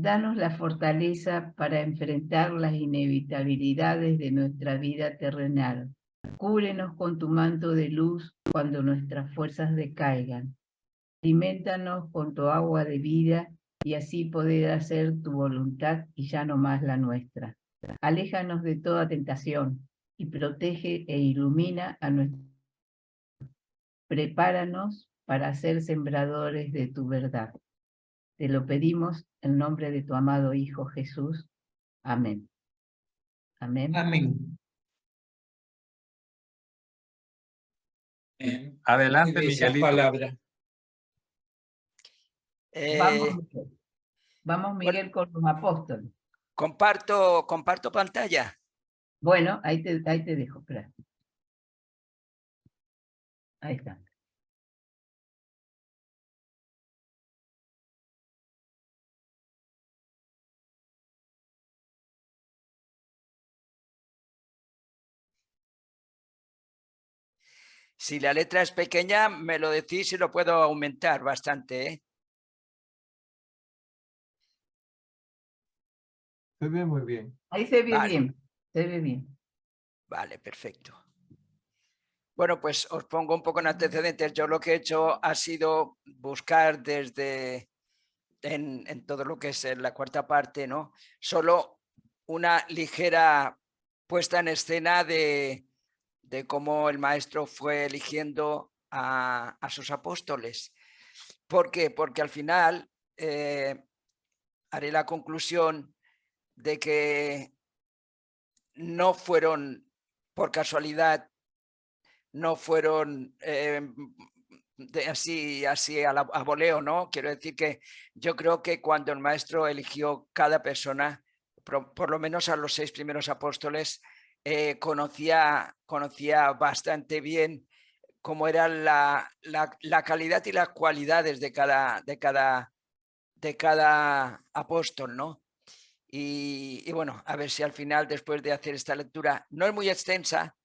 Danos la fortaleza para enfrentar las inevitabilidades de nuestra vida terrenal. Cúbrenos con tu manto de luz cuando nuestras fuerzas decaigan. Aliméntanos con tu agua de vida y así poder hacer tu voluntad y ya no más la nuestra. Aléjanos de toda tentación y protege e ilumina a nuestros. Prepáranos para ser sembradores de tu verdad. Te lo pedimos en nombre de tu amado Hijo Jesús. Amén. Amén. Amén. Adelante, Esa Miguelito. palabra. Vamos, Miguel, con los apóstoles. Comparto pantalla. Bueno, ahí te dejo, espera. Ahí está. Si la letra es pequeña, me lo decís y lo puedo aumentar bastante, ¿eh? Se ve muy bien. Ahí se ve Vale. bien, se ve bien. Vale, perfecto. Bueno, pues os pongo un poco en antecedentes. Yo lo que he hecho ha sido buscar en todo lo que es la cuarta parte, ¿no? Solo una ligera puesta en escena de cómo el maestro fue eligiendo a sus apóstoles. ¿Por qué? Porque al final haré la conclusión de que no fueron por casualidad, no fueron así a voleo, ¿no? Quiero decir que yo creo que cuando el maestro eligió cada persona, por lo menos a los 6 primeros apóstoles, conocía bastante bien cómo era la calidad y las cualidades de cada apóstol, ¿no? Y bueno, a ver si al final, después de hacer esta lectura, no es muy extensa,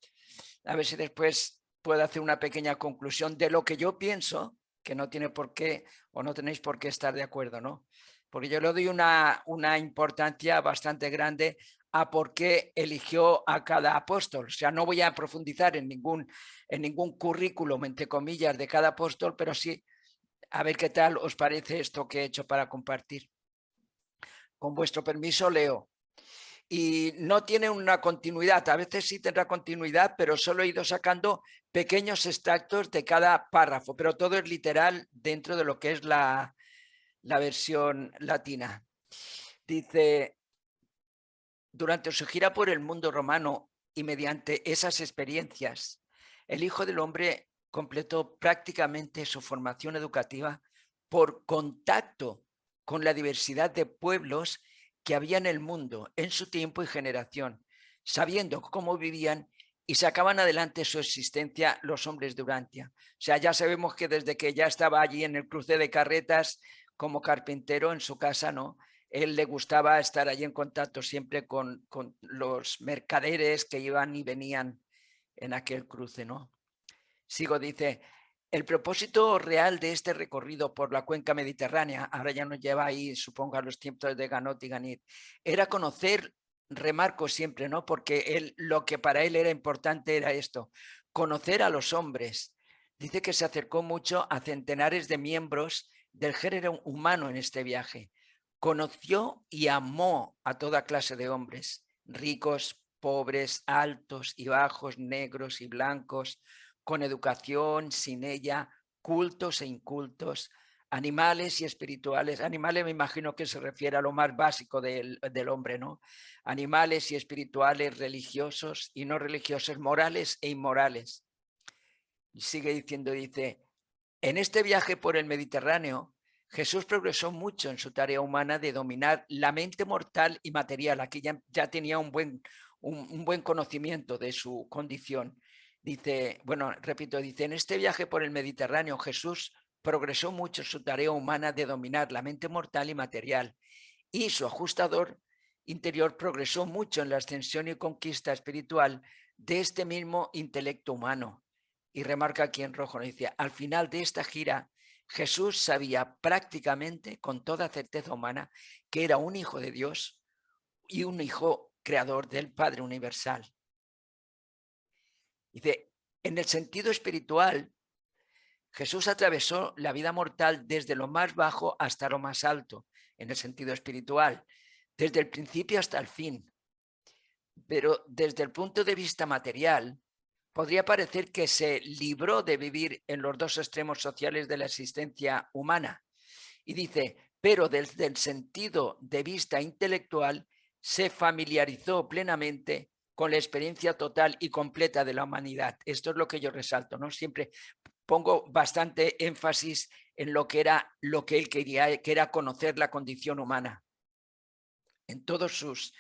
a ver si después puedo hacer una pequeña conclusión de lo que yo pienso, que no tiene por qué o no tenéis por qué estar de acuerdo, ¿no? Porque yo le doy una importancia bastante grande a por qué eligió a cada apóstol. O sea, no voy a profundizar en ningún currículum, entre comillas, de cada apóstol, pero sí a ver qué tal os parece esto que he hecho para compartir. Con vuestro permiso leo. Y no tiene una continuidad, a veces sí tendrá continuidad, pero solo he ido sacando pequeños extractos de cada párrafo, pero todo es literal dentro de lo que es la versión latina. Dice, durante su gira por el mundo romano y mediante esas experiencias, el Hijo del Hombre completó prácticamente su formación educativa por contacto con la diversidad de pueblos que había en el mundo en su tiempo y generación, sabiendo cómo vivían y sacaban adelante su existencia los hombres de Urantia. O sea, ya sabemos que desde que ya estaba allí en el cruce de carretas como carpintero en su casa, ¿no? Él le gustaba estar allí en contacto siempre con los mercaderes que iban y venían en aquel cruce, ¿no? Sigo, dice, el propósito real de este recorrido por la cuenca mediterránea, ahora ya nos lleva ahí, supongo, a los tiempos de Ganot y Ganit, era conocer, remarco siempre, ¿no? Porque él, lo que para él era importante era esto, conocer a los hombres. Dice que se acercó mucho a centenares de miembros del género humano en este viaje. Conoció y amó a toda clase de hombres, ricos, pobres, altos y bajos, negros y blancos, con educación, sin ella, cultos e incultos, animales y espirituales. Animales me imagino que se refiere a lo más básico del hombre, ¿no? Animales y espirituales, religiosos y no religiosos, morales e inmorales. Y sigue diciendo, dice, en este viaje por el Mediterráneo, Jesús progresó mucho en su tarea humana de dominar la mente mortal y material. Aquí ya tenía un buen conocimiento de su condición. Dice, bueno, repito, dice, en este viaje por el Mediterráneo, Jesús progresó mucho en su tarea humana de dominar la mente mortal y material. Y su ajustador interior progresó mucho en la ascensión y conquista espiritual de este mismo intelecto humano. Y remarca aquí en rojo, nos dice, al final de esta gira, Jesús sabía prácticamente con toda certeza humana que era un hijo de Dios y un hijo creador del Padre universal. Dice, en el sentido espiritual, Jesús atravesó la vida mortal desde lo más bajo hasta lo más alto, en el sentido espiritual, desde el principio hasta el fin. Pero desde el punto de vista material, podría parecer que se libró de vivir en los dos extremos sociales de la existencia humana. Y dice, pero desde el sentido de vista intelectual, se familiarizó plenamente con la experiencia total y completa de la humanidad. Esto es lo que yo resalto, ¿no? Siempre pongo bastante énfasis en lo que él quería, que era conocer la condición humana en todas sus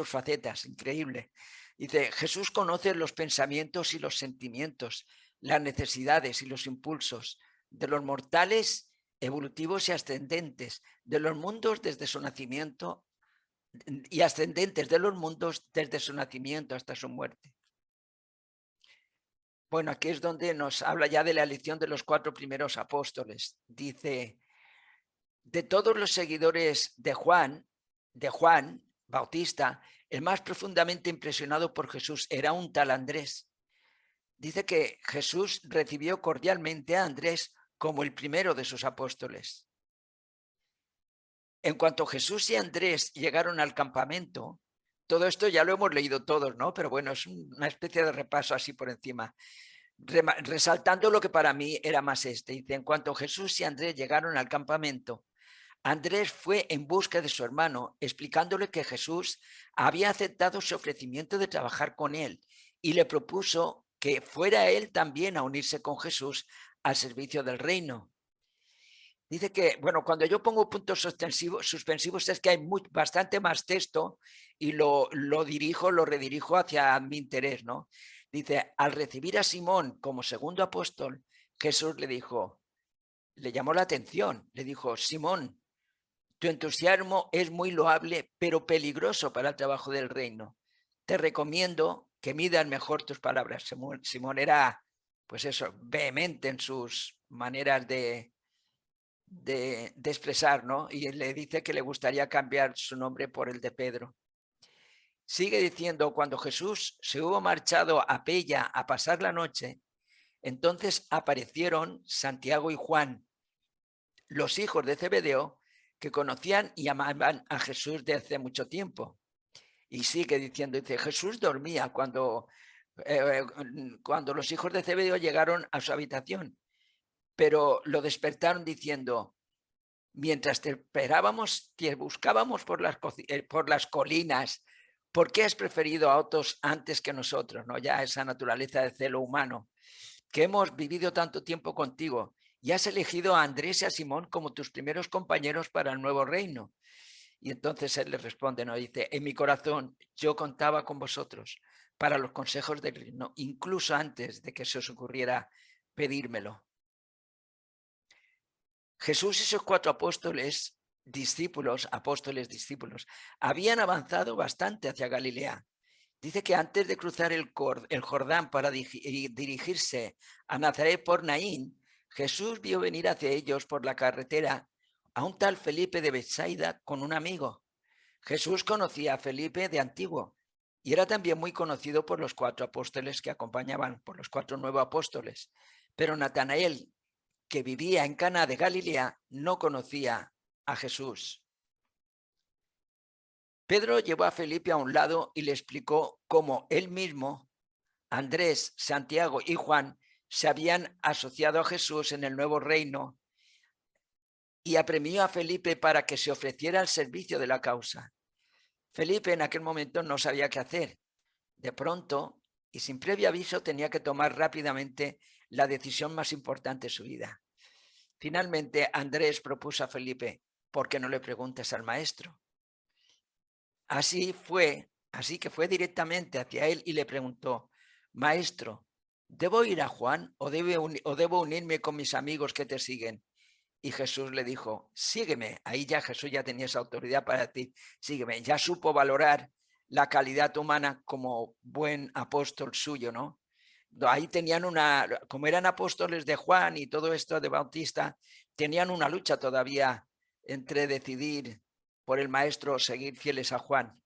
facetas. Increíble. Dice, Jesús conoce los pensamientos y los sentimientos, las necesidades y los impulsos de los mortales evolutivos y ascendentes, de los mundos desde su nacimiento y ascendentes de los mundos desde su nacimiento hasta su muerte. Bueno, aquí es donde nos habla ya de la elección de los 4 primeros apóstoles. Dice, de todos los seguidores de Juan Bautista, el más profundamente impresionado por Jesús era un tal Andrés. Dice que Jesús recibió cordialmente a Andrés como el primero de sus apóstoles. En cuanto Jesús y Andrés llegaron al campamento, todo esto ya lo hemos leído todos, ¿no? Pero bueno, es una especie de repaso así por encima, resaltando lo que para mí era más Dice, en cuanto Jesús y Andrés llegaron al campamento, Andrés fue en busca de su hermano, explicándole que Jesús había aceptado su ofrecimiento de trabajar con él y le propuso que fuera él también a unirse con Jesús al servicio del reino. Dice que, bueno, cuando yo pongo puntos suspensivos es que hay bastante más texto y lo redirijo hacia mi interés, ¿no? Dice, al recibir a Simón como segundo apóstol, Jesús le llamó la atención, le dijo, Simón, tu entusiasmo es muy loable, pero peligroso para el trabajo del reino. Te recomiendo que midas mejor tus palabras. Simón era, pues eso, vehemente en sus maneras de expresar, ¿no? Y le dice que le gustaría cambiar su nombre por el de Pedro. Sigue diciendo, cuando Jesús se hubo marchado a Pella a pasar la noche, entonces aparecieron Santiago y Juan, los hijos de Zebedeo, que conocían y amaban a Jesús desde hace mucho tiempo. Y sigue diciendo, dice, Jesús dormía cuando los hijos de Zebedeo llegaron a su habitación, pero lo despertaron diciendo, mientras te esperábamos, te buscábamos por las colinas, ¿por qué has preferido a otros antes que nosotros? ¿No? Ya esa naturaleza de celo humano, que hemos vivido tanto tiempo contigo y has elegido a Andrés y a Simón como tus primeros compañeros para el nuevo reino. Y entonces él le responde, ¿no? Dice, en mi corazón yo contaba con vosotros para los consejos del reino, incluso antes de que se os ocurriera pedírmelo. Jesús y sus 4 apóstoles, discípulos, habían avanzado bastante hacia Galilea. Dice que antes de cruzar el Jordán para dirigirse a Nazaret por Naín, Jesús vio venir hacia ellos por la carretera a un tal Felipe de Betsaida con un amigo. Jesús conocía a Felipe de antiguo y era también muy conocido por los 4 apóstoles que acompañaban, por los 4 nuevos apóstoles. Pero Natanael, que vivía en Caná de Galilea, no conocía a Jesús. Pedro llevó a Felipe a un lado y le explicó cómo él mismo, Andrés, Santiago y Juan se habían asociado a Jesús en el nuevo reino y apremió a Felipe para que se ofreciera al servicio de la causa. Felipe en aquel momento no sabía qué hacer. De pronto, y sin previo aviso, tenía que tomar rápidamente la decisión más importante de su vida. Finalmente, Andrés propuso a Felipe, ¿por qué no le preguntes al maestro? Así que fue directamente hacia él y le preguntó, Maestro, ¿debo ir a Juan o debo unirme con mis amigos que te siguen? Y Jesús le dijo, sígueme. Ahí ya Jesús ya tenía esa autoridad para decir, sígueme. Ya supo valorar la calidad humana como buen apóstol suyo, ¿no? Ahí tenían como eran apóstoles de Juan y todo esto de Bautista, tenían una lucha todavía entre decidir por el maestro o seguir fieles a Juan.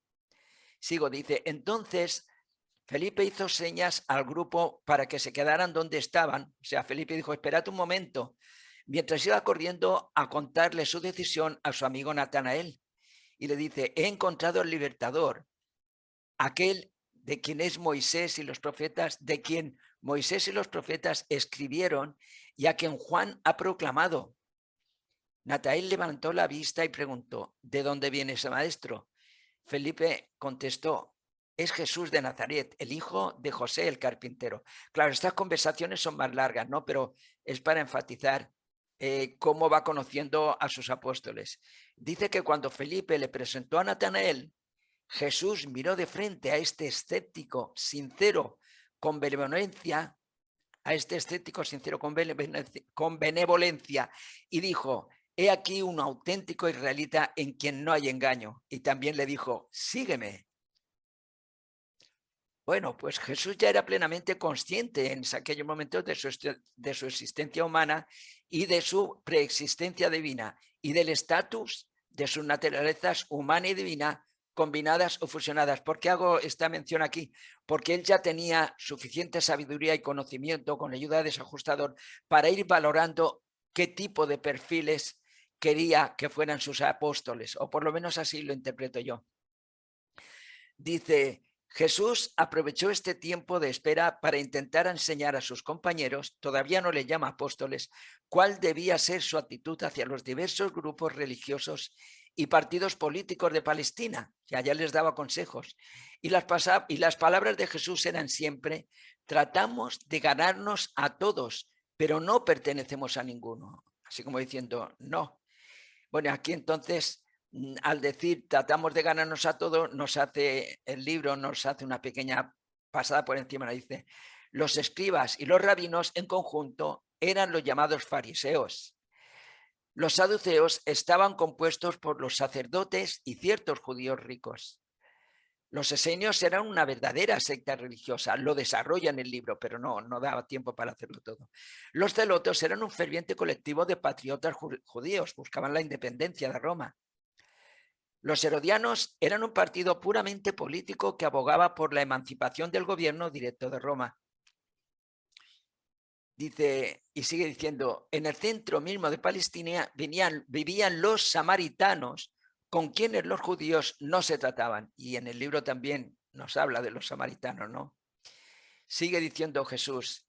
Sigo, dice, entonces Felipe hizo señas al grupo para que se quedaran donde estaban. O sea, Felipe dijo, esperad un momento, mientras iba corriendo a contarle su decisión a su amigo Natanael. Y le dice, he encontrado al libertador, aquel de quien es Moisés y los profetas, de quien Moisés y los profetas escribieron y a quien Juan ha proclamado. Natanael levantó la vista y preguntó, ¿de dónde viene ese maestro? Felipe contestó, es Jesús de Nazaret, el hijo de José el carpintero. Claro, estas conversaciones son más largas, ¿no? Pero es para enfatizar cómo va conociendo a sus apóstoles. Dice que cuando Felipe le presentó a Natanael, Jesús miró de frente a este escéptico sincero con benevolencia, con benevolencia, y dijo, he aquí un auténtico israelita en quien no hay engaño. Y también le dijo, sígueme. Bueno, pues Jesús ya era plenamente consciente en aquellos momentos de su existencia humana y de su preexistencia divina y del estatus de sus naturalezas humana y divina combinadas o fusionadas. ¿Por qué hago esta mención aquí? Porque él ya tenía suficiente sabiduría y conocimiento con la ayuda de desajustador para ir valorando qué tipo de perfiles quería que fueran sus apóstoles, o por lo menos así lo interpreto yo. Dice, Jesús aprovechó este tiempo de espera para intentar enseñar a sus compañeros, todavía no le llama apóstoles, cuál debía ser su actitud hacia los diversos grupos religiosos y partidos políticos de Palestina, que allá les daba consejos. Y las palabras de Jesús eran siempre, tratamos de ganarnos a todos, pero no pertenecemos a ninguno. Así como diciendo, no. Bueno, aquí entonces, al decir tratamos de ganarnos a todos, el libro nos hace una pequeña pasada por encima, nos dice, los escribas y los rabinos en conjunto eran los llamados fariseos. Los saduceos estaban compuestos por los sacerdotes y ciertos judíos ricos. Los esenios eran una verdadera secta religiosa, lo desarrolla en el libro, pero no daba tiempo para hacerlo todo. Los celotos eran un ferviente colectivo de patriotas judíos, buscaban la independencia de Roma. Los herodianos eran un partido puramente político que abogaba por la emancipación del gobierno directo de Roma. Dice, y sigue diciendo, en el centro mismo de Palestina vivían los samaritanos, con quienes los judíos no se trataban. Y en el libro también nos habla de los samaritanos, ¿no? Sigue diciendo Jesús,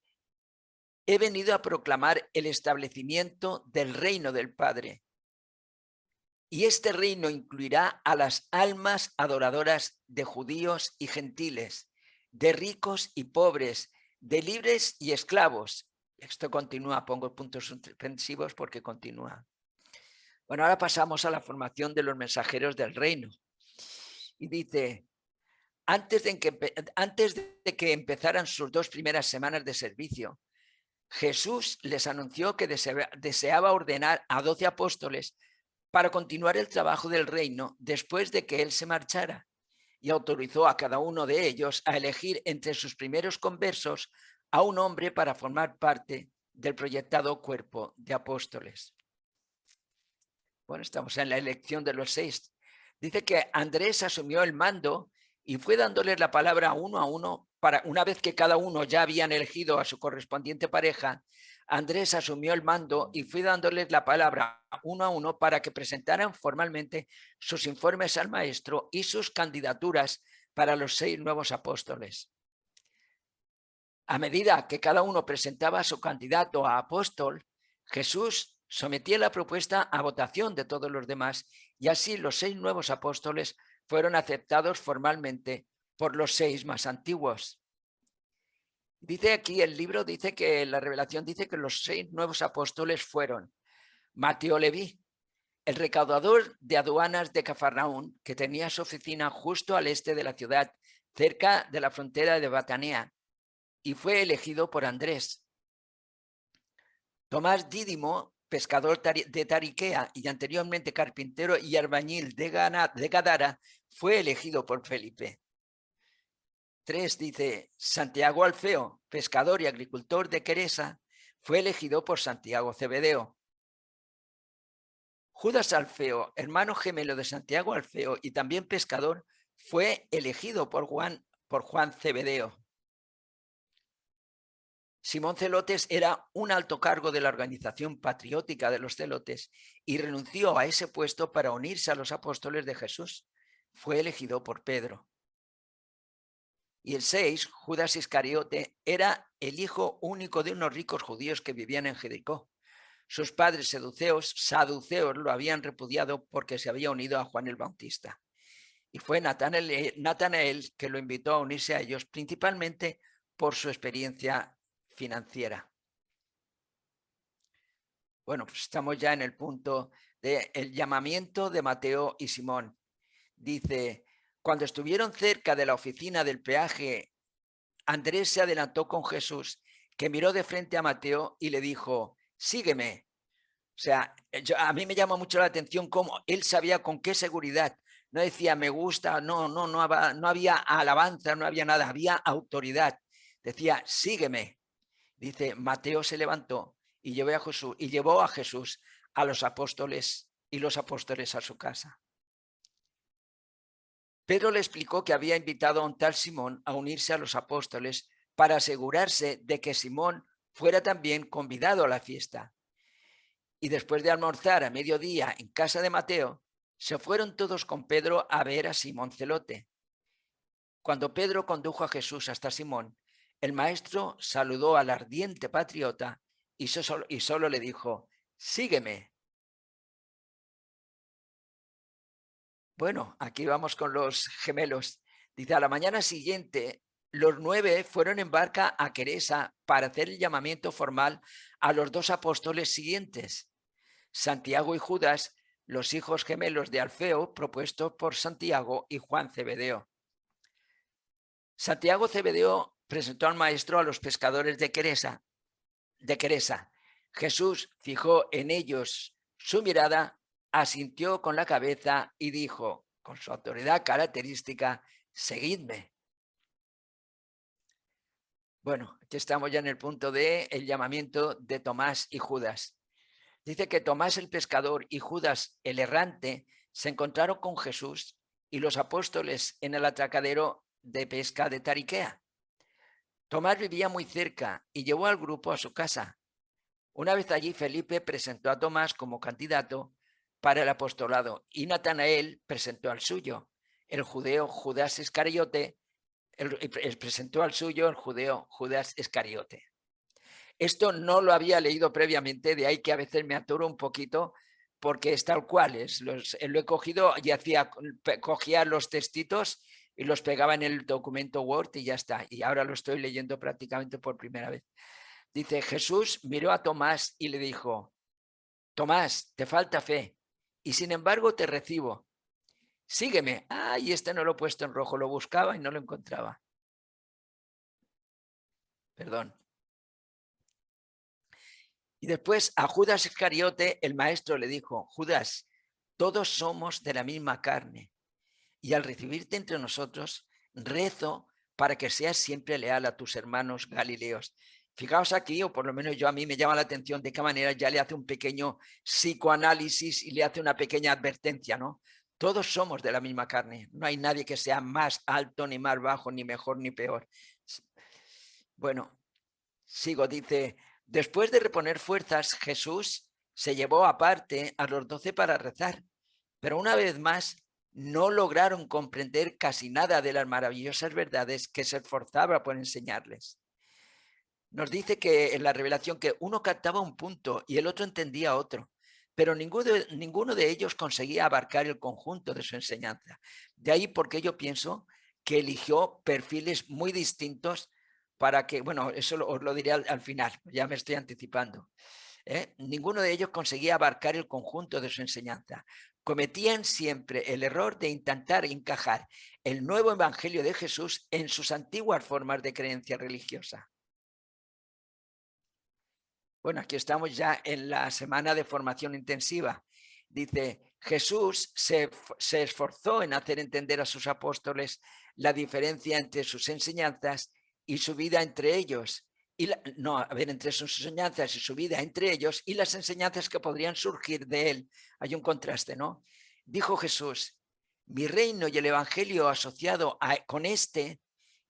he venido a proclamar el establecimiento del reino del Padre. Y este reino incluirá a las almas adoradoras de judíos y gentiles, de ricos y pobres, de libres y esclavos. Esto continúa, pongo puntos suspensivos porque continúa. Bueno, ahora pasamos a la formación de los mensajeros del reino. Y dice, antes de que empezaran sus 2 primeras semanas de servicio, Jesús les anunció que deseaba ordenar a 12 apóstoles para continuar el trabajo del reino después de que él se marchara, y autorizó a cada uno de ellos a elegir entre sus primeros conversos a un hombre para formar parte del proyectado cuerpo de apóstoles. Bueno, estamos en la elección de los 6. Dice que Andrés asumió el mando y fue dándoles la palabra uno a uno, una vez que cada uno ya habían elegido a su correspondiente pareja, Andrés asumió el mando y fue dándoles la palabra uno a uno para que presentaran formalmente sus informes al maestro y sus candidaturas para los 6 nuevos apóstoles. A medida que cada uno presentaba a su candidato a apóstol, Jesús sometía la propuesta a votación de todos los demás y así los 6 nuevos apóstoles fueron aceptados formalmente por los 6 más antiguos. Dice aquí el libro, dice que la revelación dice que los 6 nuevos apóstoles fueron Mateo Leví, el recaudador de aduanas de Cafarnaún, que tenía su oficina justo al este de la ciudad, cerca de la frontera de Betanía, y fue elegido por Andrés. Tomás Dídimo, pescador de Tariquea y anteriormente carpintero y albañil de Gadara, fue elegido por Felipe. 3 dice, Santiago Alfeo, pescador y agricultor de Queresa, fue elegido por Santiago Zebedeo. Judas Alfeo, hermano gemelo de Santiago Alfeo y también pescador, fue elegido por Juan Zebedeo. Simón Zelotes era un alto cargo de la organización patriótica de los zelotes y renunció a ese puesto para unirse a los apóstoles de Jesús. Fue elegido por Pedro. Y el 6, Judas Iscariote, era el hijo único de unos ricos judíos que vivían en Jericó. Sus padres saduceos lo habían repudiado porque se había unido a Juan el Bautista. Y fue Natanael que lo invitó a unirse a ellos, principalmente por su experiencia financiera. Bueno, pues estamos ya en el punto del llamamiento de Mateo y Simón. Dice, cuando estuvieron cerca de la oficina del peaje, Andrés se adelantó con Jesús, que miró de frente a Mateo y le dijo, sígueme. O sea, a mí me llama mucho la atención cómo él sabía con qué seguridad. No decía, me gusta, no había alabanza, no había nada, había autoridad. Decía, sígueme. Dice, Mateo se levantó y llevó a Jesús a los apóstoles y los apóstoles a su casa. Pedro le explicó que había invitado a un tal Simón a unirse a los apóstoles para asegurarse de que Simón fuera también convidado a la fiesta. Y después de almorzar a mediodía en casa de Mateo, se fueron todos con Pedro a ver a Simón Zelote. Cuando Pedro condujo a Jesús hasta Simón, el maestro saludó al ardiente patriota y solo le dijo, sígueme. Bueno, aquí vamos con los gemelos. Dice, a la mañana siguiente, los 9 fueron en barca a Queresa para hacer el llamamiento formal a los 2 apóstoles siguientes, Santiago y Judas, los hijos gemelos de Alfeo, propuestos por Santiago y Juan Zebedeo. Santiago Zebedeo presentó al maestro a los pescadores de Queresa. Jesús fijó en ellos su mirada, asintió con la cabeza y dijo, con su autoridad característica, seguidme. Bueno, aquí estamos ya en el punto del llamamiento de Tomás y Judas. Dice que Tomás el pescador y Judas el errante se encontraron con Jesús y los apóstoles en el atracadero de pesca de Tariquea. Tomás vivía muy cerca y llevó al grupo a su casa. Una vez allí, Felipe presentó a Tomás como candidato para el apostolado y Natanael presentó al suyo. El judeo Judas Iscariote presentó al suyo el judeo Judas Iscariote. Esto no lo había leído previamente, de ahí que a veces me atoro un poquito, porque es tal cual. Lo he cogido y cogía los textitos y los pegaba en el documento Word y ya está. Y ahora lo estoy leyendo prácticamente por primera vez. Dice, Jesús miró a Tomás y le dijo, Tomás, te falta fe y sin embargo te recibo. Sígueme. Y este no lo he puesto en rojo, lo buscaba y no lo encontraba. Perdón. Y después a Judas Iscariote, el maestro le dijo, Judas, todos somos de la misma carne y al recibirte entre nosotros, rezo para que seas siempre leal a tus hermanos galileos. Fijaos aquí, o por lo menos a mí me llama la atención de qué manera ya le hace un pequeño psicoanálisis y le hace una pequeña advertencia, ¿no? Todos somos de la misma carne, no hay nadie que sea más alto, ni más bajo, ni mejor, ni peor. Bueno, sigo, dice, después de reponer fuerzas, Jesús se llevó aparte a los 12 para rezar, pero una vez más no lograron comprender casi nada de las maravillosas verdades que se esforzaba por enseñarles. Nos dice que en la revelación que uno captaba un punto y el otro entendía otro, pero ninguno de ellos conseguía abarcar el conjunto de su enseñanza. De ahí porque yo pienso que eligió perfiles muy distintos para que, bueno, eso os lo diré al final, ya me estoy anticipando. Ninguno de ellos conseguía abarcar el conjunto de su enseñanza. Cometían siempre el error de intentar encajar el nuevo evangelio de Jesús en sus antiguas formas de creencia religiosa. Bueno, aquí estamos ya en la semana de formación intensiva Dice, Jesús se esforzó en hacer entender a sus apóstoles la diferencia entre sus enseñanzas y su vida entre ellos. Entre sus enseñanzas y su vida entre ellos y las enseñanzas que podrían surgir de él. Hay un contraste, ¿no? Dijo Jesús, mi reino y el evangelio asociado con este,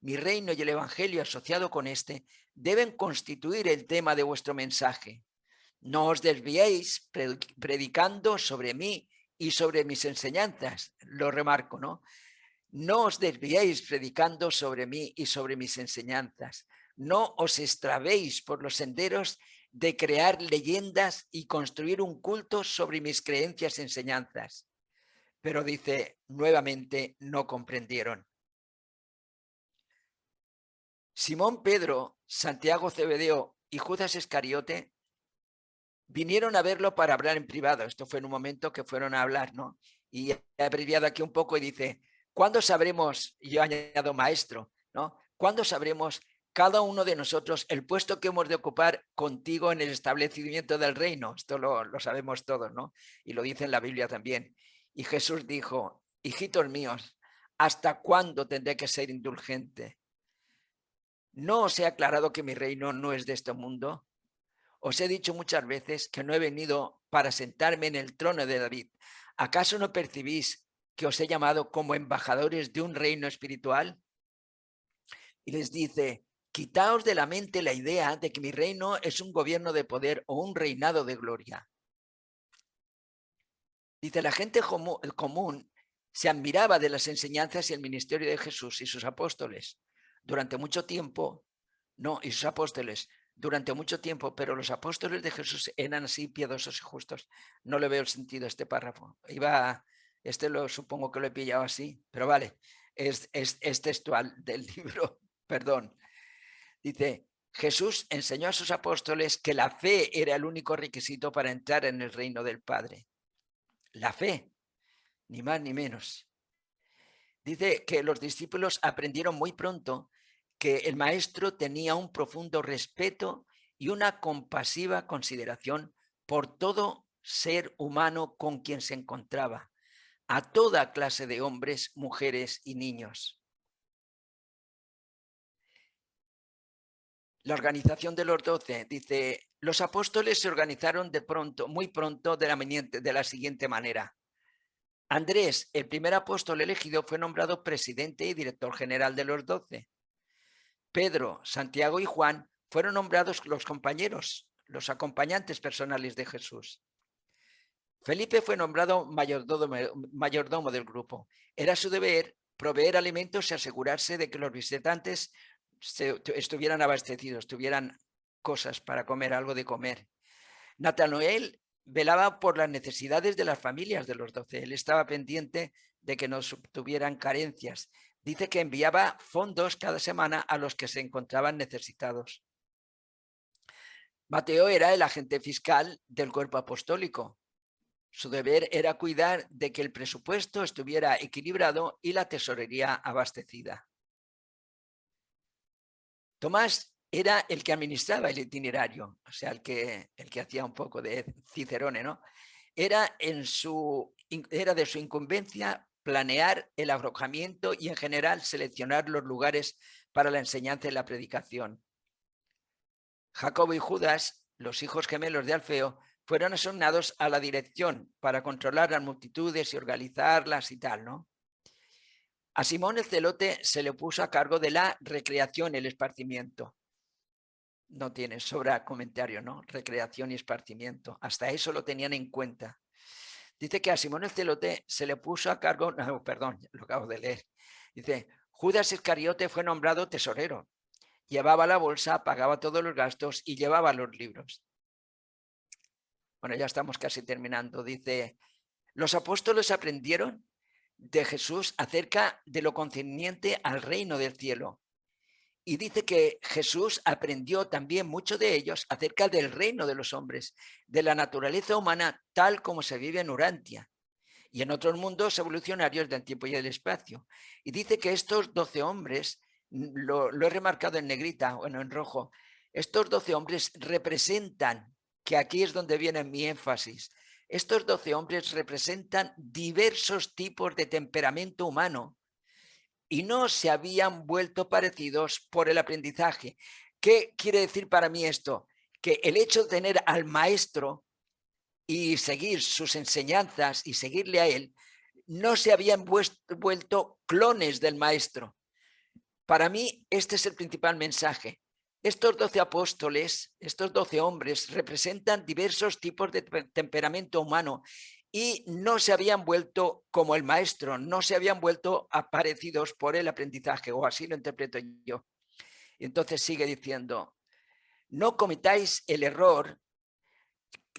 mi reino y el evangelio asociado con este, deben constituir el tema de vuestro mensaje. No os desviéis predicando sobre mí y sobre mis enseñanzas. Lo remarco, ¿no? No os desviéis predicando sobre mí y sobre mis enseñanzas. No os extravéis por los senderos de crear leyendas y construir un culto sobre mis creencias y enseñanzas. Pero dice, nuevamente no comprendieron. Simón Pedro, Santiago Zebedeo y Judas Iscariote vinieron a verlo para hablar en privado. Esto fue en un momento que fueron a hablar, ¿no? Y he abreviado aquí un poco y dice, ¿cuándo sabremos, y yo añado maestro, ¿no? ¿Cuándo sabremos cada uno de nosotros el puesto que hemos de ocupar contigo en el establecimiento del reino? Esto lo sabemos todos, ¿no? Y lo dice en la Biblia también. Y Jesús dijo, hijitos míos, ¿hasta cuándo tendré que ser indulgente? ¿No os he aclarado que mi reino no es de este mundo? Os he dicho muchas veces que no he venido para sentarme en el trono de David. ¿Acaso no percibís que os he llamado como embajadores de un reino espiritual? Y les dice, quitaos de la mente la idea de que mi reino es un gobierno de poder o un reinado de gloria. Dice, la gente común se admiraba de las enseñanzas y el ministerio de Jesús y sus apóstoles. Durante mucho tiempo, y sus apóstoles, durante mucho tiempo, pero los apóstoles de Jesús eran así piadosos y justos. No le veo el sentido a este párrafo. Supongo que lo he pillado así, pero vale, es textual del libro, perdón. Dice, Jesús enseñó a sus apóstoles que la fe era el único requisito para entrar en el reino del Padre. La fe, ni más ni menos. Dice que los discípulos aprendieron muy pronto que el maestro tenía un profundo respeto y una compasiva consideración por todo ser humano con quien se encontraba, a toda clase de hombres, mujeres y niños. La organización de los 12 dice, los apóstoles se organizaron muy pronto de la siguiente manera. Andrés, el primer apóstol elegido, fue nombrado presidente y director general de los 12. Pedro, Santiago y Juan fueron nombrados los compañeros, los acompañantes personales de Jesús. Felipe fue nombrado mayordomo del grupo. Era su deber proveer alimentos y asegurarse de que los visitantes estuvieran abastecidos, tuvieran cosas para comer, algo de comer. Natanael velaba por las necesidades de las familias de los 12. Él estaba pendiente de que no tuvieran carencias. Dice que enviaba fondos cada semana a los que se encontraban necesitados. Mateo era el agente fiscal del cuerpo apostólico. Su deber era cuidar de que el presupuesto estuviera equilibrado y la tesorería abastecida. Tomás era el que administraba el itinerario, o sea, el que hacía un poco de Cicerone, ¿no? Era de su incumbencia planear el alojamiento y en general seleccionar los lugares para la enseñanza y la predicación. Jacobo y Judas, los hijos gemelos de Alfeo, fueron asignados a la dirección para controlar las multitudes y organizarlas y tal, ¿no? A Simón el Celote se le puso a cargo de la recreación y el esparcimiento. No tiene sobra comentario, ¿no? Recreación y esparcimiento. Hasta eso lo tenían en cuenta. Dice que a Simón el Celote se le puso a cargo, no, perdón, lo acabo de leer. Dice, Judas Iscariote fue nombrado tesorero. Llevaba la bolsa, pagaba todos los gastos y llevaba los libros. Bueno, ya estamos casi terminando. Dice, los apóstoles aprendieron de Jesús acerca de lo concerniente al reino del cielo. Y dice que Jesús aprendió también mucho de ellos acerca del reino de los hombres, de la naturaleza humana tal como se vive en Urantia y en otros mundos evolucionarios del tiempo y del espacio. Y dice que estos 12 hombres, lo he remarcado en negrita, bueno, en rojo, estos 12 hombres representan, que aquí es donde viene mi énfasis, estos 12 hombres representan diversos tipos de temperamento humano y no se habían vuelto parecidos por el aprendizaje. ¿Qué quiere decir para mí esto? Que el hecho de tener al maestro y seguir sus enseñanzas y seguirle a él, no se habían vuelto clones del maestro. Para mí, este es el principal mensaje. Estos 12 apóstoles, estos 12 hombres, representan diversos tipos de temperamento humano y no se habían vuelto como el maestro, no se habían vuelto aparecidos por el aprendizaje, o así lo interpreto yo. Y entonces sigue diciendo, no cometáis el error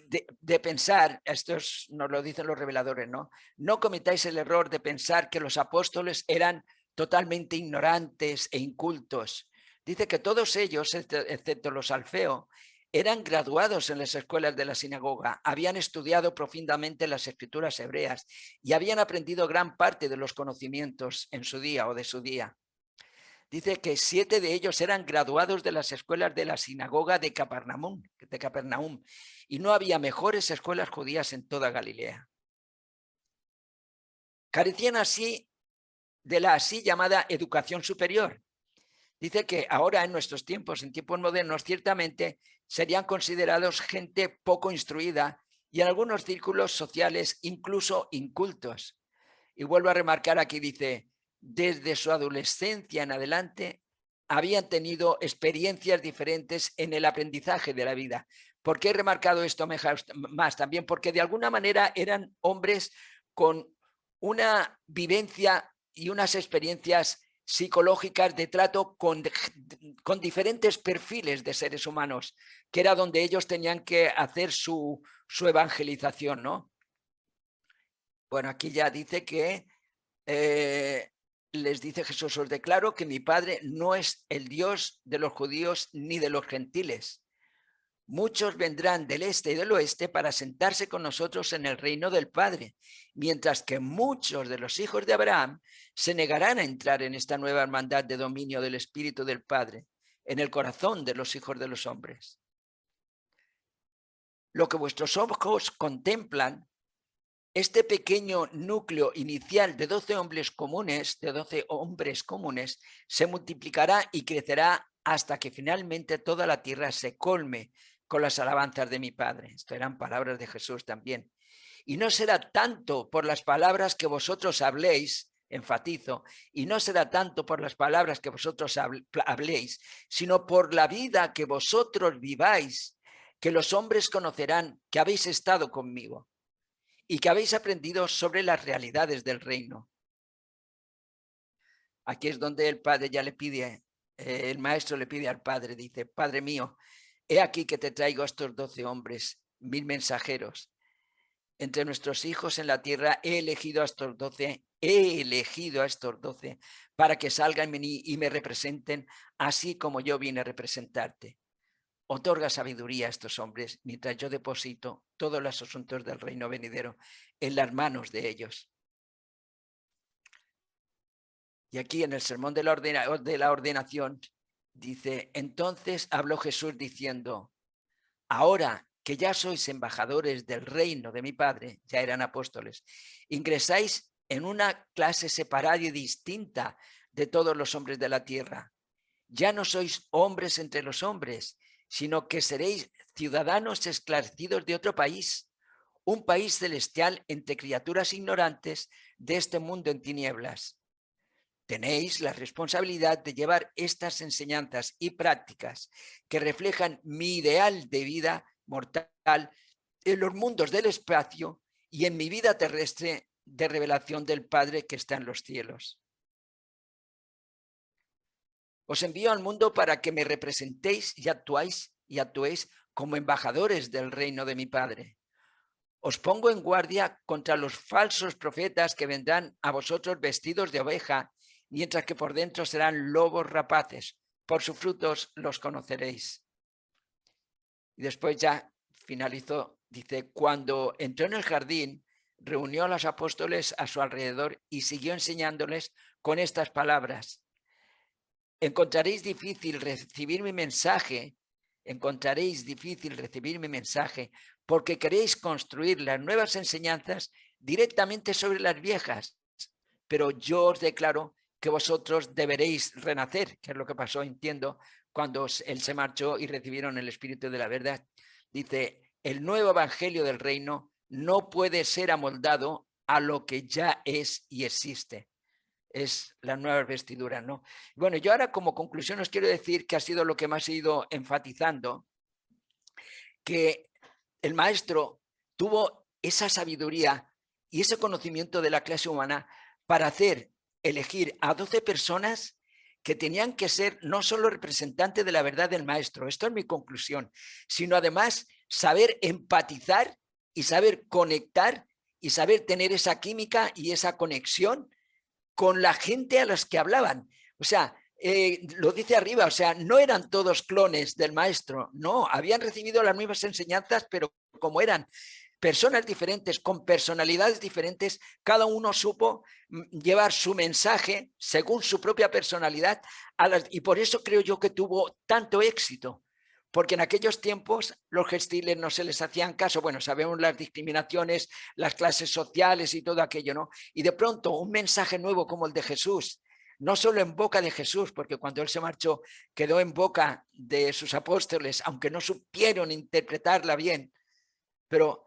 de pensar, esto nos lo dicen los reveladores, ¿no? No cometáis el error de pensar que los apóstoles eran totalmente ignorantes e incultos. Dice que todos ellos, excepto los Alfeo, eran graduados en las escuelas de la sinagoga, habían estudiado profundamente las escrituras hebreas y habían aprendido gran parte de los conocimientos en su día o de su día. Dice que 7 de ellos eran graduados de las escuelas de la sinagoga de Capernaum, y no había mejores escuelas judías en toda Galilea. Carecían así de la así llamada educación superior. Dice que ahora en nuestros tiempos, en tiempos modernos, ciertamente serían considerados gente poco instruida y en algunos círculos sociales incluso incultos. Y vuelvo a remarcar aquí, dice, desde su adolescencia en adelante habían tenido experiencias diferentes en el aprendizaje de la vida. ¿Por qué he remarcado esto más? También porque de alguna manera eran hombres con una vivencia y unas experiencias psicológicas de trato con diferentes perfiles de seres humanos, que era donde ellos tenían que hacer su evangelización, ¿no? Bueno, aquí ya dice que les dice Jesús, os declaro que mi Padre no es el Dios de los judíos ni de los gentiles. Muchos vendrán del este y del oeste para sentarse con nosotros en el reino del Padre, mientras que muchos de los hijos de Abraham se negarán a entrar en esta nueva hermandad de dominio del Espíritu del Padre, en el corazón de los hijos de los hombres. Lo que vuestros ojos contemplan, este pequeño núcleo inicial de 12 hombres comunes, se multiplicará y crecerá hasta que finalmente toda la tierra se colme con las alabanzas de mi Padre. Esto eran palabras de Jesús también. Y no será tanto por las palabras que vosotros habléis, enfatizo, y no será tanto por las palabras que vosotros habléis, sino por la vida que vosotros viváis, que los hombres conocerán que habéis estado conmigo y que habéis aprendido sobre las realidades del reino. Aquí es donde el Padre ya le pide, el maestro le pide al Padre, dice, Padre mío, he aquí que te traigo a estos 12 hombres, 1000 mensajeros. Entre nuestros hijos en la tierra he elegido a estos 12 para que salgan y me representen, así como yo vine a representarte. Otorga sabiduría a estos hombres mientras yo deposito todos los asuntos del reino venidero en las manos de ellos. Y aquí en el sermón de la ordenación dice, entonces habló Jesús diciendo, ahora que ya sois embajadores del reino de mi Padre, ya eran apóstoles, ingresáis en una clase separada y distinta de todos los hombres de la tierra. Ya no sois hombres entre los hombres, sino que seréis ciudadanos esclarecidos de otro país, un país celestial entre criaturas ignorantes de este mundo en tinieblas. Tenéis la responsabilidad de llevar estas enseñanzas y prácticas que reflejan mi ideal de vida mortal en los mundos del espacio y en mi vida terrestre de revelación del Padre que está en los cielos. Os envío al mundo para que me representéis y actuéis como embajadores del reino de mi Padre. Os pongo en guardia contra los falsos profetas que vendrán a vosotros vestidos de oveja, mientras que por dentro serán lobos rapaces. Por sus frutos los conoceréis. Y después ya finalizó, dice, cuando entró en el jardín, reunió a los apóstoles a su alrededor y siguió enseñándoles con estas palabras. Encontraréis difícil recibir mi mensaje, porque queréis construir las nuevas enseñanzas directamente sobre las viejas. Pero yo os declaro que vosotros deberéis renacer, que es lo que pasó, entiendo, cuando él se marchó y recibieron el Espíritu de la verdad. Dice, el nuevo evangelio del reino no puede ser amoldado a lo que ya es y existe. Es las nuevas vestiduras, ¿no? Bueno, yo ahora como conclusión os quiero decir que ha sido lo que más he ido enfatizando, que el maestro tuvo esa sabiduría y ese conocimiento de la clase humana para elegir a 12 personas que tenían que ser no solo representantes de la verdad del maestro, esto es mi conclusión, sino además saber empatizar y saber conectar y saber tener esa química y esa conexión con la gente a las que hablaban. O sea, lo dice arriba, o sea, no eran todos clones del maestro, no, habían recibido las mismas enseñanzas, pero como eran personas diferentes, con personalidades diferentes, cada uno supo llevar su mensaje según su propia personalidad, y por eso creo yo que tuvo tanto éxito, porque en aquellos tiempos los gentiles no se les hacían caso, bueno, sabemos las discriminaciones, las clases sociales y todo aquello, ¿no? Y de pronto un mensaje nuevo como el de Jesús, no solo en boca de Jesús, porque cuando él se marchó quedó en boca de sus apóstoles, aunque no supieron interpretarla bien, pero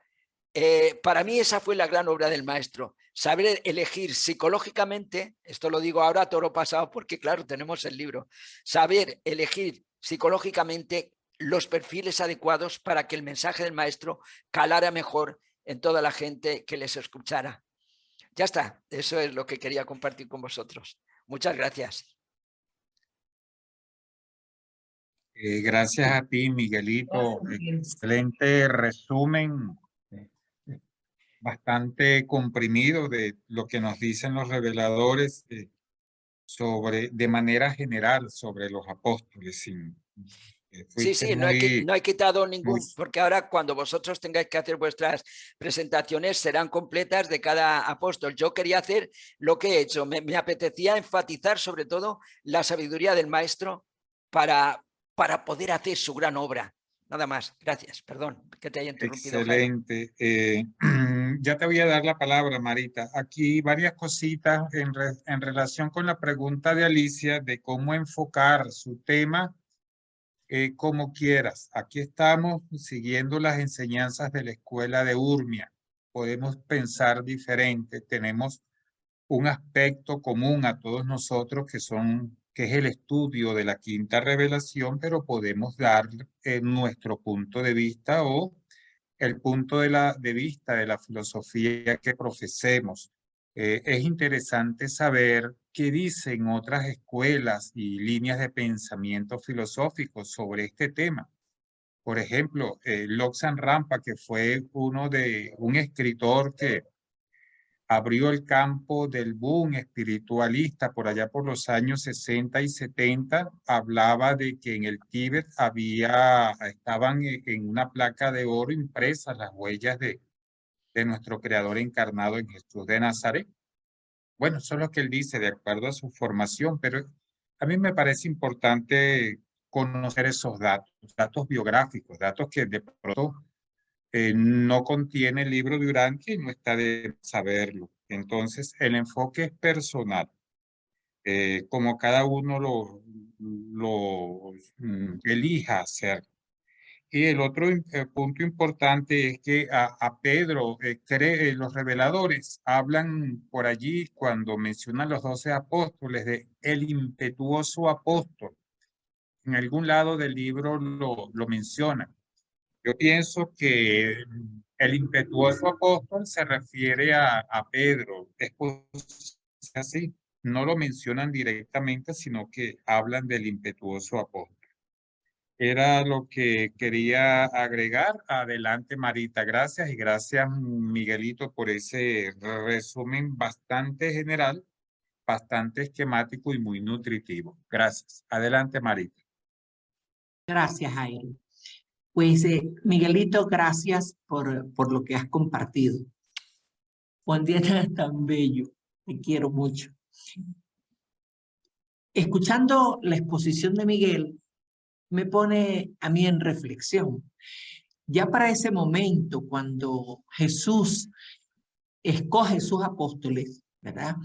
para mí esa fue la gran obra del maestro, saber elegir psicológicamente, esto lo digo ahora toro pasado porque claro, tenemos el libro, saber elegir psicológicamente los perfiles adecuados para que el mensaje del maestro calara mejor en toda la gente que les escuchara. Ya está, eso es lo que quería compartir con vosotros. Muchas gracias. Gracias a ti, Miguelito. Gracias, Miguel. Excelente resumen, bastante comprimido de lo que nos dicen los reveladores de manera general sobre los apóstoles. Sí, Fuiste sí, no he quitado muy, ningún, porque ahora cuando vosotros tengáis que hacer vuestras presentaciones serán completas de cada apóstol. Yo quería hacer lo que he hecho, me apetecía enfatizar sobre todo la sabiduría del maestro para poder hacer su gran obra. Nada más, gracias, perdón que te haya interrumpido. excelente. Ya te voy a dar la palabra, Marita. Aquí varias cositas en relación con la pregunta de Alicia de cómo enfocar su tema como quieras. Aquí estamos siguiendo las enseñanzas de la escuela de Urmia. Podemos pensar diferente. Tenemos un aspecto común a todos nosotros que es el estudio de la quinta revelación, pero podemos dar nuestro punto de vista o el punto de vista de la filosofía que profesemos. Es interesante saber qué dicen otras escuelas y líneas de pensamiento filosóficos sobre este tema. Por ejemplo, Lobsang Rampa, que fue un escritor que abrió el campo del boom espiritualista por allá por los años 60 y 70, hablaba de que en el Tíbet estaban en una placa de oro impresas las huellas de nuestro Creador encarnado en Jesús de Nazaret. Bueno, eso es lo que él dice de acuerdo a su formación, pero a mí me parece importante conocer esos datos biográficos, datos que de pronto no contiene el libro de Urantia y no está de saberlo. Entonces, el enfoque es personal, como cada uno lo elija hacer. Y el otro punto importante es que a Pedro, los reveladores hablan por allí cuando mencionan los 12 apóstoles de el impetuoso apóstol. En algún lado del libro lo mencionan. Yo pienso que el impetuoso apóstol se refiere a Pedro. Es así. No lo mencionan directamente, sino que hablan del impetuoso apóstol. Era lo que quería agregar. Adelante, Marita. Gracias y gracias, Miguelito, por ese resumen bastante general, bastante esquemático y muy nutritivo. Gracias. Adelante, Marita. Gracias, Jairo. Pues, Miguelito, gracias por lo que has compartido. Juan Diana es tan bello, te quiero mucho. Escuchando la exposición de Miguel, me pone a mí en reflexión. Ya para ese momento, cuando Jesús escoge sus apóstoles, ¿verdad?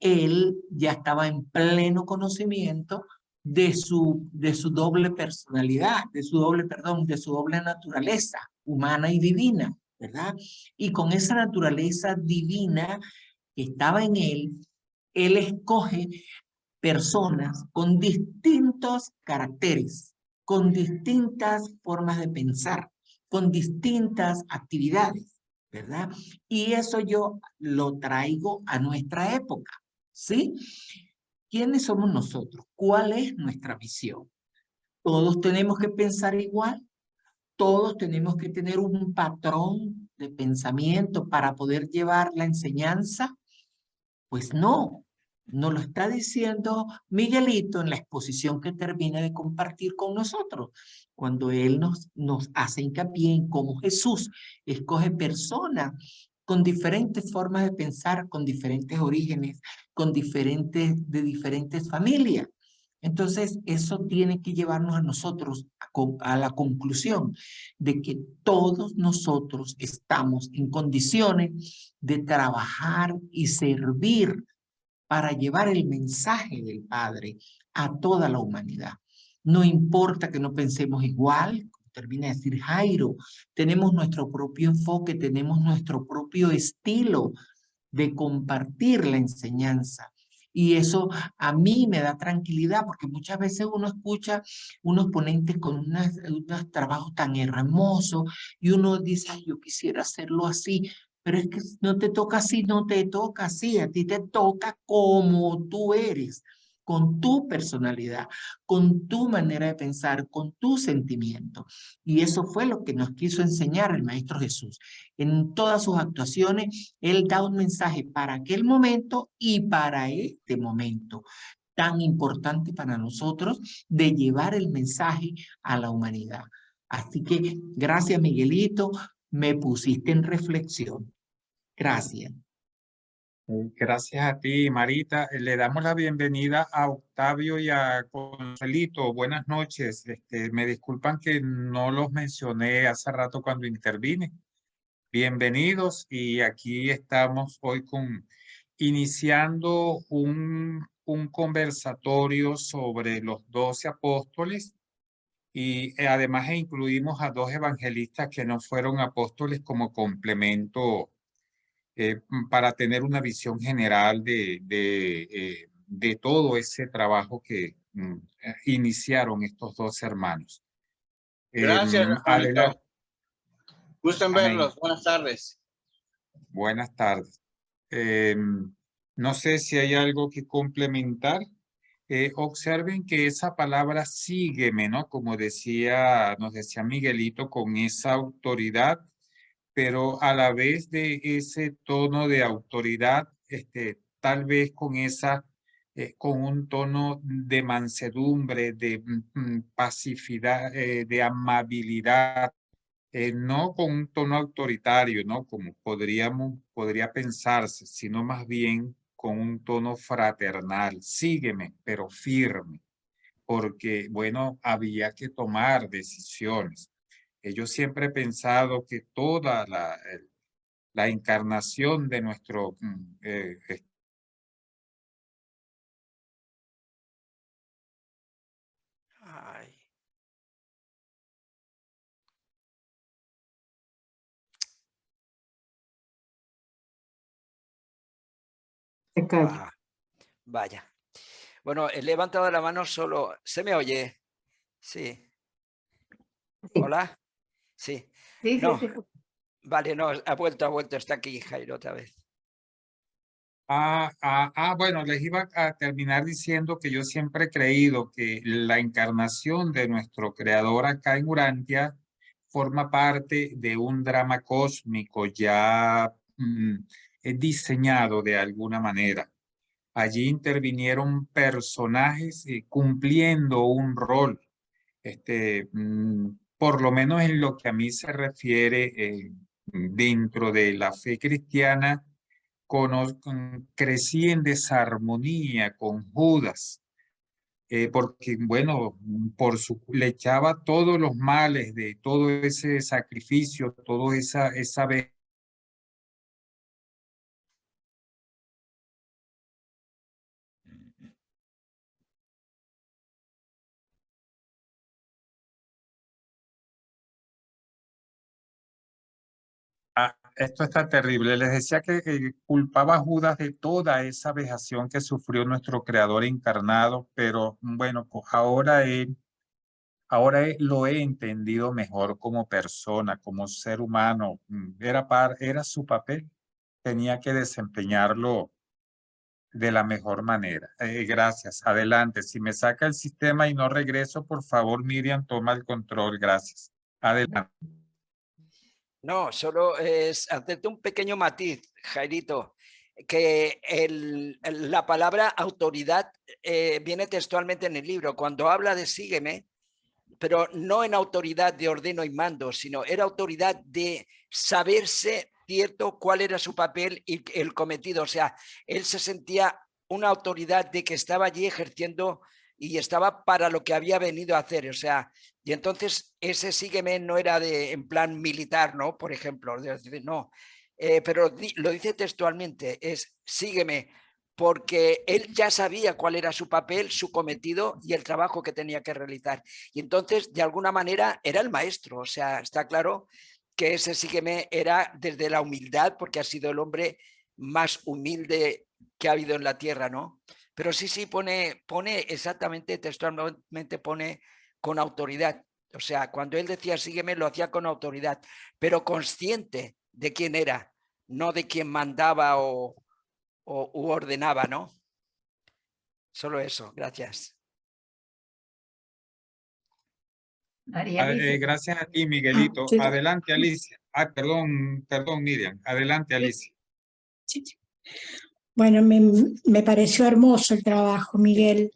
Él ya estaba en pleno conocimiento de su doble personalidad, de su doble naturaleza humana y divina, ¿verdad? Y con esa naturaleza divina que estaba en él escoge personas con distintos caracteres, con distintas formas de pensar, con distintas actividades, ¿verdad? Y eso yo lo traigo a nuestra época, ¿sí? ¿Quiénes somos nosotros? ¿Cuál es nuestra visión? ¿Todos tenemos que pensar igual? ¿Todos tenemos que tener un patrón de pensamiento para poder llevar la enseñanza? Pues no, nos lo está diciendo Miguelito en la exposición que termina de compartir con nosotros, cuando él nos hace hincapié en cómo Jesús escoge personas con diferentes formas de pensar, con diferentes orígenes, de diferentes familias. Entonces, eso tiene que llevarnos a nosotros a la conclusión de que todos nosotros estamos en condiciones de trabajar y servir para llevar el mensaje del Padre a toda la humanidad. No importa que no pensemos igual, como termina de decir Jairo, tenemos nuestro propio enfoque, tenemos nuestro propio estilo de compartir la enseñanza. Y eso a mí me da tranquilidad porque muchas veces uno escucha unos ponentes con unos trabajos tan hermosos y uno dice, ay, yo quisiera hacerlo así, pero es que no te toca así, no te toca así, a ti te toca como tú eres, con tu personalidad, con tu manera de pensar, con tu sentimiento. Y eso fue lo que nos quiso enseñar el Maestro Jesús. En todas sus actuaciones, Él da un mensaje para aquel momento y para este momento tan importante para nosotros de llevar el mensaje a la humanidad. Así que gracias, Miguelito, me pusiste en reflexión. Gracias. Gracias a ti, Marita. Le damos la bienvenida a Octavio y a Consuelito. Buenas noches. Me disculpan que no los mencioné hace rato cuando intervine. Bienvenidos y aquí estamos hoy iniciando un conversatorio sobre los 12 apóstoles y además incluimos a 2 evangelistas que no fueron apóstoles como complemento para tener una visión general de todo ese trabajo que iniciaron estos 2 hermanos. Gracias, hermanito. Gusto en Amén. verlos. Buenas tardes. Buenas tardes. No sé si hay algo que complementar. Observen que esa palabra sígueme, ¿no? Como nos decía Miguelito, con esa autoridad, pero a la vez de ese tono de autoridad, tal vez con un tono de mansedumbre, de pacificidad, de amabilidad, no con un tono autoritario, ¿no? Como podría pensarse, sino más bien con un tono fraternal. Sígueme, pero firme, porque, bueno, había que tomar decisiones. Yo siempre he pensado que toda la encarnación de nuestro Ay. Ah, vaya. Bueno, he levantado la mano solo. ¿Se me oye? Sí. Sí. ¿Hola? Sí. Sí, No. sí. Vale, no, ha vuelto. Está aquí Jairo otra vez. Bueno, les iba a terminar diciendo que yo siempre he creído que la encarnación de nuestro creador acá en Urantia forma parte de un drama cósmico ya diseñado de alguna manera. Allí intervinieron personajes cumpliendo un rol, por lo menos en lo que a mí se refiere dentro de la fe cristiana. Crecí en desarmonía con Judas, porque, bueno, le echaba todos los males de todo ese sacrificio, toda esa vez. Esto está terrible. Les decía que culpaba a Judas de toda esa vejación que sufrió nuestro Creador encarnado, pero bueno, pues lo he entendido mejor como persona, como ser humano. Era su papel, tenía que desempeñarlo de la mejor manera. Gracias. Adelante. Si me saca el sistema y no regreso, por favor, Miriam, toma el control. Gracias. Adelante. No, solo es hacerte un pequeño matiz, Jairito, que la palabra autoridad viene textualmente en el libro. Cuando habla de sígueme, pero no en autoridad de ordeno y mando, sino era autoridad de saberse cierto cuál era su papel y el cometido. O sea, él se sentía una autoridad de que estaba allí ejerciendo y estaba para lo que había venido a hacer. O sea, y entonces ese sígueme no era en plan militar, ¿no? Por ejemplo, no. Pero lo dice textualmente, es sígueme, porque él ya sabía cuál era su papel, su cometido y el trabajo que tenía que realizar. Y entonces, de alguna manera, era el maestro. O sea, está claro que ese sígueme era desde la humildad, porque ha sido el hombre más humilde que ha habido en la tierra, ¿no? Pero sí, pone exactamente, textualmente pone con autoridad. O sea, cuando él decía sígueme, lo hacía con autoridad, pero consciente de quién era, no de quién mandaba u ordenaba, ¿no? Solo eso, gracias. María Alicia. Gracias a ti, Miguelito. Sí. Adelante, Alicia. Perdón, Miriam. Adelante, Alicia. Sí. Bueno, me pareció hermoso el trabajo, Miguel.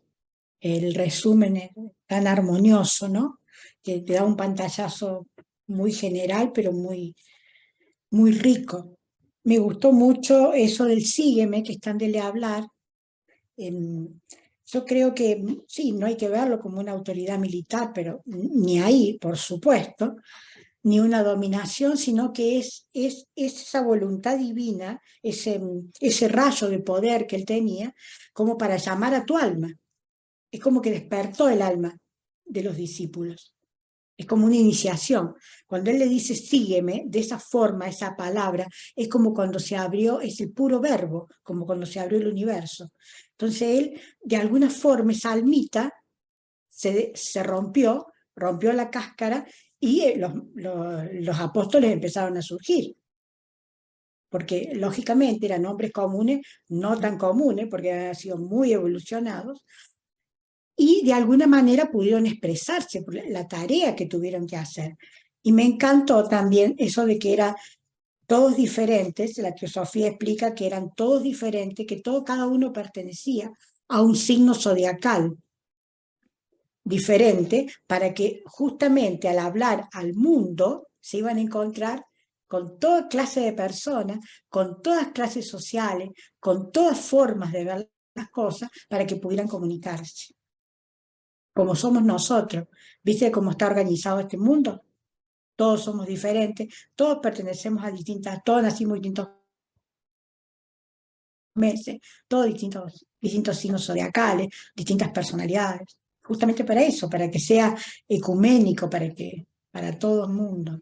El resumen es tan armonioso, ¿no? Que te da un pantallazo muy general, pero muy, muy rico. Me gustó mucho eso del sígueme, que están de hablar. Yo creo que sí, no hay que verlo como una autoridad militar, pero ni ahí, por supuesto, ni una dominación, sino que es esa voluntad divina, ese rayo de poder que él tenía, como para llamar a tu alma. Es como que despertó el alma de los discípulos. Es como una iniciación. Cuando él le dice sígueme, de esa forma, esa palabra, es como cuando se abrió, es el puro verbo, como cuando se abrió el universo. Entonces él, de alguna forma, esa almita se rompió la cáscara y los apóstoles empezaron a surgir. Porque lógicamente eran hombres comunes, no tan comunes, porque habían sido muy evolucionados, y de alguna manera pudieron expresarse por la tarea que tuvieron que hacer. Y me encantó también eso de que eran todos diferentes, la teosofía explica que eran todos diferentes, que cada uno pertenecía a un signo zodiacal diferente, para que justamente al hablar al mundo se iban a encontrar con toda clase de personas, con todas clases sociales, con todas formas de ver las cosas, para que pudieran comunicarse. Como somos nosotros, ¿viste cómo está organizado este mundo? Todos somos diferentes, todos pertenecemos a todos nacimos distintos meses, todos distintos signos zodiacales, distintas personalidades. Justamente para eso, para que sea ecuménico, para todo el mundo.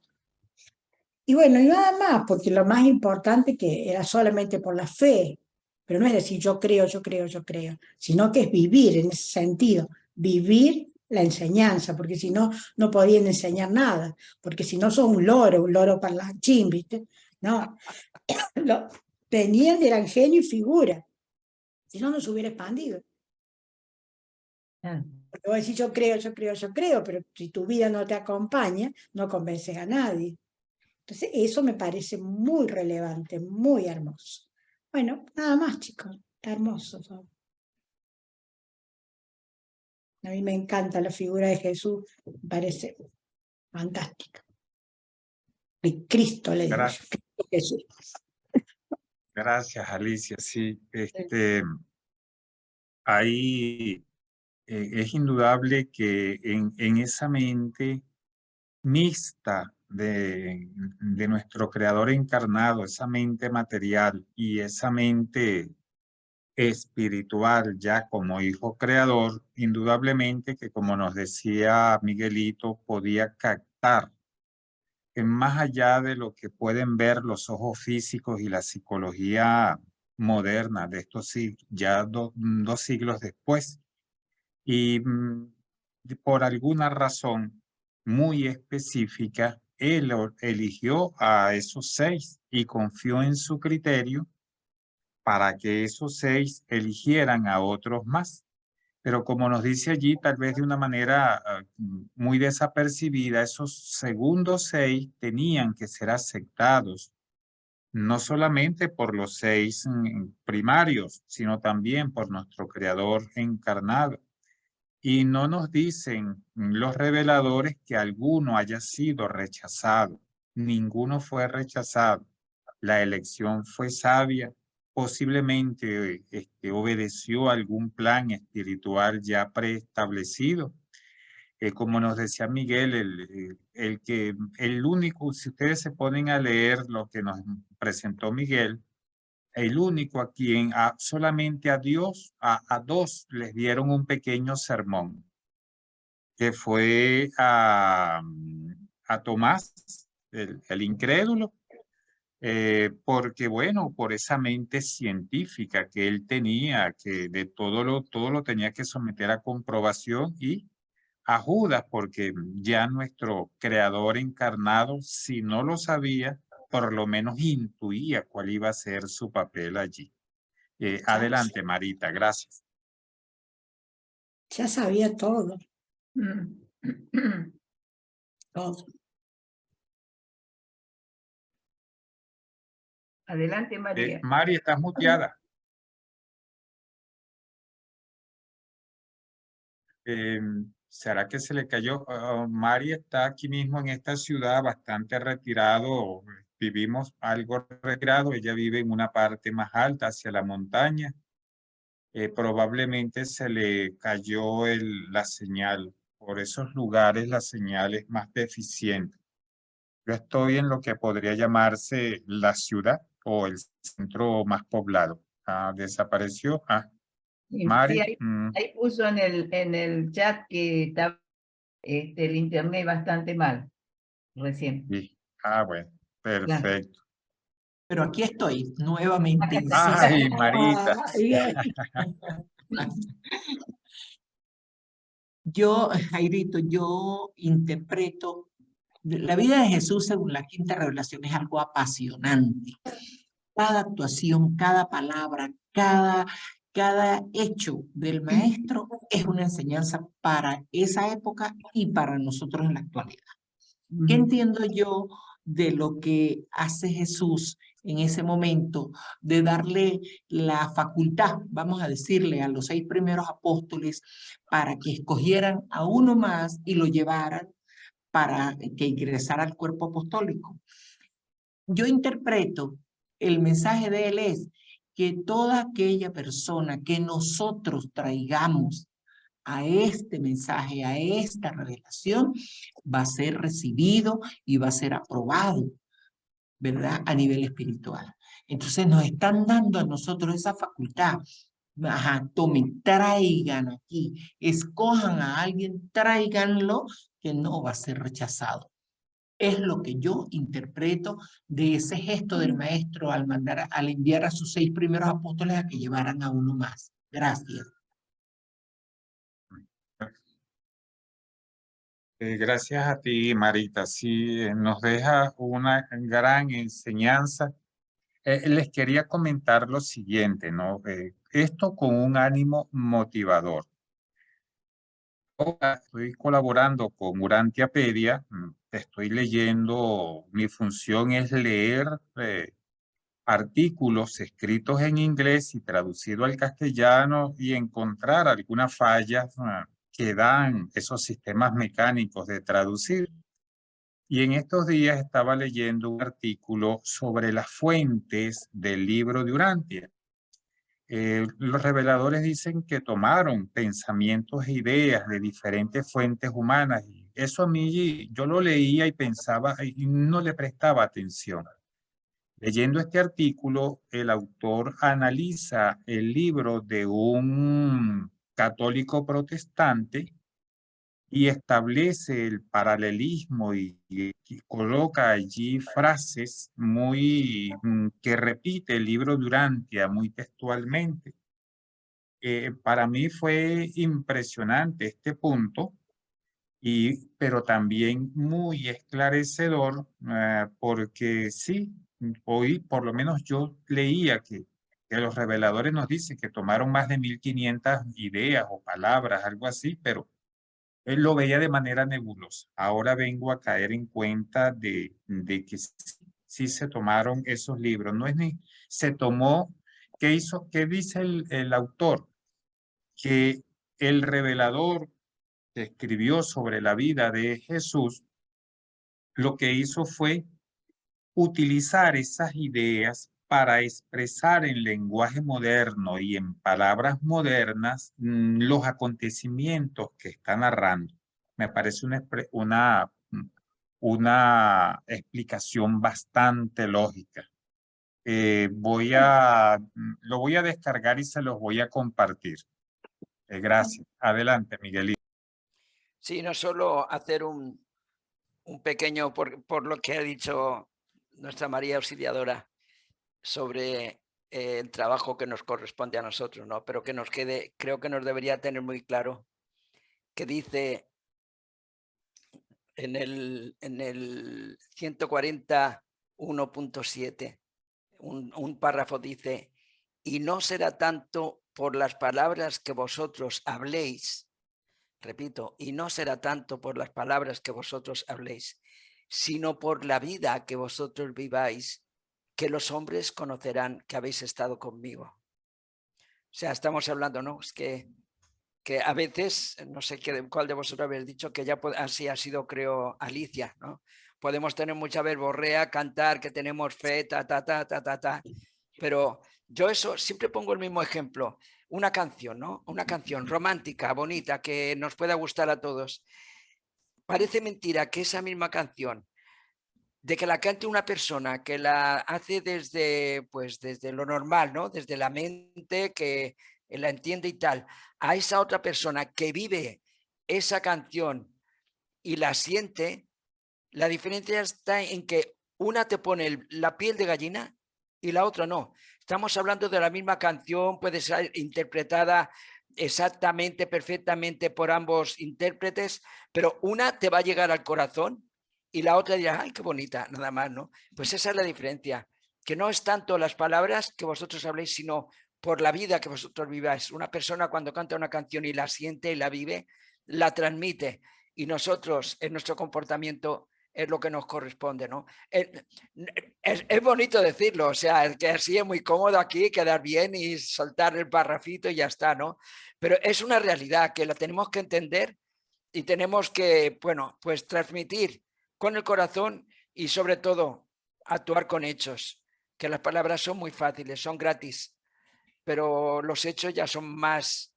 Y bueno, y nada más, porque lo más importante que era solamente por la fe, pero no es decir yo creo, sino que es vivir en ese sentido, vivir la enseñanza, porque si no, no podían enseñar nada, porque si no sos un loro parlachín, ¿viste? No, eran genio y figura, si no, no se hubiera expandido. Porque vos decís yo creo, pero si tu vida no te acompaña, no convences a nadie. Entonces, eso me parece muy relevante, muy hermoso. Bueno, nada más, chicos, está hermoso todo. A mí me encanta la figura de Jesús, me parece fantástica. De Cristo, le digo yo, Cristo Jesús. Gracias, Alicia. Sí, ahí es indudable que en esa mente mixta de nuestro Creador encarnado, esa mente material y esa mente espiritual ya como hijo creador, indudablemente que, como nos decía Miguelito, podía captar que más allá de lo que pueden ver los ojos físicos y la psicología moderna de estos siglos, ya dos siglos después, y por alguna razón muy específica, él eligió a esos 6 y confió en su criterio para que esos 6 eligieran a otros más. Pero como nos dice allí, tal vez de una manera muy desapercibida, esos segundos 6 tenían que ser aceptados, no solamente por los 6 primarios, sino también por nuestro Creador encarnado. Y no nos dicen los reveladores que alguno haya sido rechazado. Ninguno fue rechazado. La elección fue sabia. Posiblemente obedeció algún plan espiritual ya preestablecido. Como nos decía Miguel, el único, si ustedes se ponen a leer lo que nos presentó Miguel, el único a quien solamente a Dios, a 2 les dieron un pequeño sermón, que fue a Tomás, el incrédulo, porque bueno, por esa mente científica que él tenía, que de todo lo tenía que someter a comprobación, y a Judas, porque ya nuestro Creador encarnado, si no lo sabía, por lo menos intuía cuál iba a ser su papel allí. Adelante, Marita, gracias. Ya sabía todo, Mm. todo. Adelante, María. Mari, estás muteada. ¿Será que se le cayó? Mari está aquí mismo en esta ciudad, bastante retirado. Vivimos algo retirado. Ella vive en una parte más alta, hacia la montaña. Probablemente se le cayó la señal. Por esos lugares la señal es más deficiente. Yo estoy en lo que podría llamarse la ciudad o el centro más poblado. Desapareció. Mari. Sí, ahí puso en el chat que está el internet bastante mal recién. Sí. Bueno, Claro. perfecto. Pero aquí estoy nuevamente. Ay, Marita. Yo, Jairito, yo interpreto la vida de Jesús según la quinta revelación es algo apasionante. Cada actuación, cada palabra, cada hecho del maestro es una enseñanza para esa época y para nosotros en la actualidad. ¿Qué entiendo yo de lo que hace Jesús en ese momento de darle la facultad, vamos a decirle, a los 6 primeros apóstoles para que escogieran a uno más y lo llevaran para que ingresara al cuerpo apostólico? Yo interpreto el mensaje de él es que toda aquella persona que nosotros traigamos a este mensaje, a esta revelación, va a ser recibido y va a ser aprobado, ¿verdad? A nivel espiritual. Entonces nos están dando a nosotros esa facultad. Tomen, traigan aquí, escojan a alguien, tráiganlo, que no va a ser rechazado. Es lo que yo interpreto de ese gesto del maestro al enviar a sus 6 primeros apóstoles a que llevaran a uno más. Gracias. Gracias a ti, Marita. Sí, nos deja una gran enseñanza. Les quería comentar lo siguiente, ¿no? Esto con un ánimo motivador. Estoy colaborando con Urantiapedia. Estoy leyendo, mi función es leer artículos escritos en inglés y traducido al castellano y encontrar algunas fallas que dan esos sistemas mecánicos de traducir. Y en estos días estaba leyendo un artículo sobre las fuentes del libro de Urantia. Los reveladores dicen que tomaron pensamientos e ideas de diferentes fuentes humanas. Y eso a mí, yo lo leía y pensaba y no le prestaba atención. Leyendo este artículo, el autor analiza el libro de un católico protestante y establece el paralelismo y coloca allí frases que repite el libro Durantia muy textualmente. Para mí fue impresionante este punto, pero también muy esclarecedor, porque sí, hoy por lo menos yo leía que los reveladores nos dicen que tomaron más de 1500 ideas o palabras, algo así, pero él lo veía de manera nebulosa. Ahora vengo a caer en cuenta de que sí se tomaron esos libros. No es ni se tomó, ¿qué dice el autor? Que el revelador que escribió sobre la vida de Jesús, lo que hizo fue utilizar esas ideas para expresar en lenguaje moderno y en palabras modernas los acontecimientos que está narrando. Me parece una explicación bastante lógica. Lo voy a descargar y se los voy a compartir. Gracias. Adelante, Miguelito. Sí, no solo hacer un pequeño, por lo que ha dicho nuestra María Auxiliadora sobre el trabajo que nos corresponde a nosotros, ¿no? Pero que nos quede, creo que nos debería tener muy claro que dice en el 141.7, un párrafo dice, y no será tanto por las palabras que vosotros habléis, repito, y no será tanto por las palabras que vosotros habléis, sino por la vida que vosotros viváis, que los hombres conocerán que habéis estado conmigo. O sea, estamos hablando, ¿no? Es que a veces, no sé cuál de vosotros habéis dicho, que ya así ha sido, creo, Alicia, ¿no? Podemos tener mucha verborrea, cantar, que tenemos fe, pero yo eso siempre pongo el mismo ejemplo. Una canción, ¿no? Una canción romántica, bonita, que nos pueda gustar a todos. Parece mentira que esa misma canción, de que la cante una persona que la hace desde lo normal, ¿no? Desde la mente, que la entiende y tal, a esa otra persona que vive esa canción y la siente, la diferencia está en que una te pone la piel de gallina y la otra no. Estamos hablando de la misma canción, puede ser interpretada exactamente, perfectamente por ambos intérpretes, pero una te va a llegar al corazón y la otra dirá, ay, qué bonita, nada más, ¿no? Pues esa es la diferencia, que no es tanto las palabras que vosotros habléis, sino por la vida que vosotros viváis. Una persona cuando canta una canción y la siente y la vive, la transmite, y nosotros en nuestro comportamiento es lo que nos corresponde, ¿no? Es bonito decirlo, o sea, que así es muy cómodo aquí, quedar bien y soltar el parrafito y ya está, ¿no? Pero es una realidad que la tenemos que entender y tenemos que, bueno, pues transmitir con el corazón y sobre todo actuar con hechos, que las palabras son muy fáciles, son gratis, pero los hechos ya son más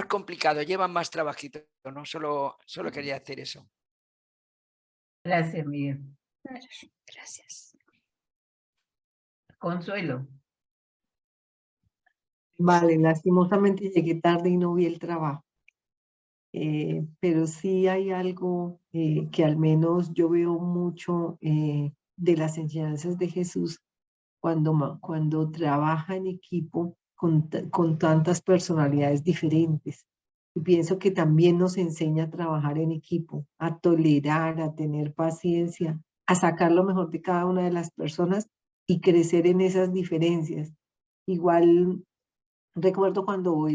complicados, llevan más trabajito, ¿no? Solo quería decir eso. Gracias, Miguel. Gracias. Consuelo. Vale, lastimosamente llegué tarde y no vi el trabajo. Pero sí hay algo que al menos yo veo mucho de las enseñanzas de Jesús cuando trabaja en equipo con tantas personalidades diferentes. Y pienso que también nos enseña a trabajar en equipo, a tolerar, a tener paciencia, a sacar lo mejor de cada una de las personas y crecer en esas diferencias. Igual recuerdo cuando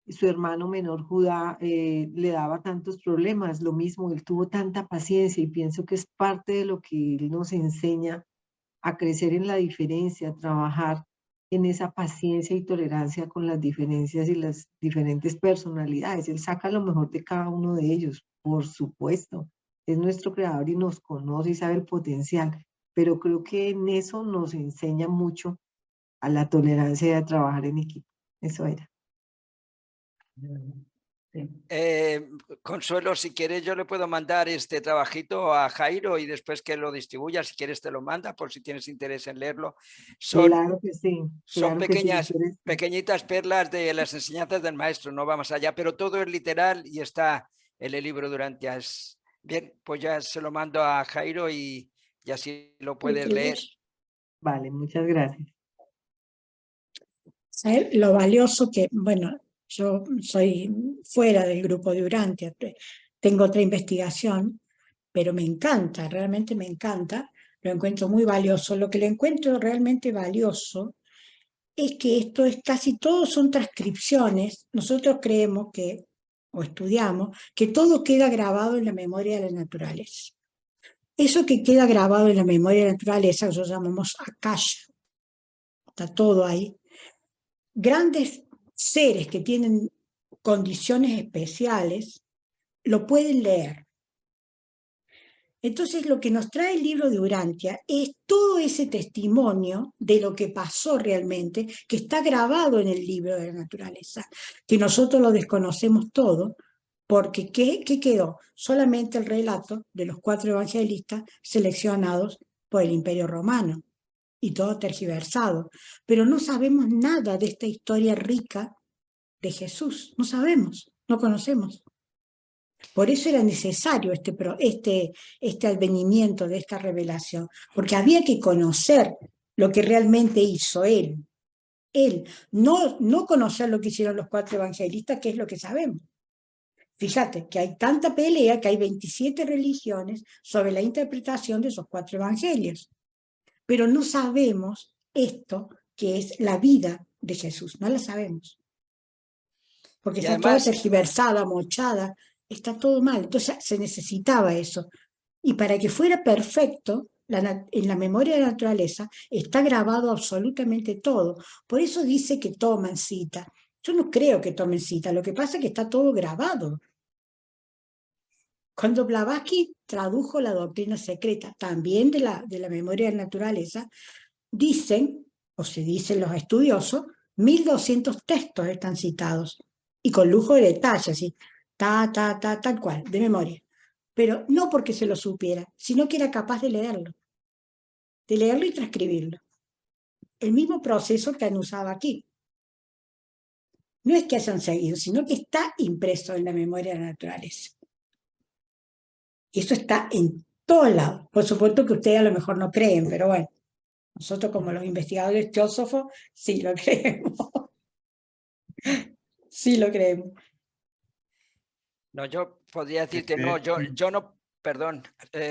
su hermano menor Judá le daba tantos problemas, lo mismo, él tuvo tanta paciencia y pienso que es parte de lo que él nos enseña a crecer en la diferencia, a trabajar en esa paciencia y tolerancia con las diferencias y las diferentes personalidades. Él saca lo mejor de cada uno de ellos, por supuesto. Es nuestro creador y nos conoce y sabe el potencial, pero creo que en eso nos enseña mucho a la tolerancia y a trabajar en equipo. Eso era. Sí. Consuelo, si quieres yo le puedo mandar este trabajito a Jairo y después que lo distribuya, si quieres te lo manda por si tienes interés en leerlo. Claro que sí. Son Claro que sí, pequeñitas perlas de las enseñanzas del maestro, no va más allá, pero todo es literal y está en el libro Durantia. Bien, pues ya se lo mando a Jairo y así lo puedes leer. Vale, muchas gracias. ¿Saber lo valioso que, bueno, yo soy fuera del grupo de Urantia, tengo otra investigación, pero me encanta, realmente me encanta, lo encuentro muy valioso. Lo que lo encuentro realmente valioso es que esto es casi todo son transcripciones. Nosotros creemos que, o estudiamos, que todo queda grabado en la memoria de la naturaleza. Eso que queda grabado en la memoria de la naturaleza, nosotros llamamos akasha, está todo ahí. Grandes seres que tienen condiciones especiales lo pueden leer. Entonces lo que nos trae el libro de Urantia es todo ese testimonio de lo que pasó realmente, que está grabado en el libro de la naturaleza, que nosotros lo desconocemos todo, porque ¿qué quedó? Solamente el relato de los 4 evangelistas seleccionados por el Imperio Romano, y todo tergiversado. Pero no sabemos nada de esta historia rica de Jesús, no sabemos, no conocemos. Por eso era necesario este advenimiento de esta revelación, porque había que conocer lo que realmente hizo Él. No conocer lo que hicieron los 4 evangelistas, que es lo que sabemos. Fíjate que hay tanta pelea que hay 27 religiones sobre la interpretación de esos 4 evangelios. Pero no sabemos esto que es la vida de Jesús, no la sabemos. Porque está toda tergiversada, mochada, está todo mal. Entonces se necesitaba eso. Y para que fuera perfecto, en la memoria de la naturaleza está grabado absolutamente todo. Por eso dice que toman cita. Yo no creo que tomen cita, lo que pasa es que está todo grabado. Cuando Blavatsky tradujo la doctrina secreta, también de la memoria de la naturaleza, dicen, o se dicen los estudiosos, 1200 textos están citados, y con lujo de detalle, así, tal cual, de memoria. Pero no porque se lo supiera, sino que era capaz de leerlo y transcribirlo. El mismo proceso que han usado aquí. No es que hayan seguido, sino que está impreso en la memoria de la naturaleza. Y eso está en todos lados. Por supuesto que ustedes a lo mejor no creen, pero bueno, nosotros como los investigadores teósofos, sí lo creemos. Sí lo creemos. No, yo podría decirte, no, yo no, perdón,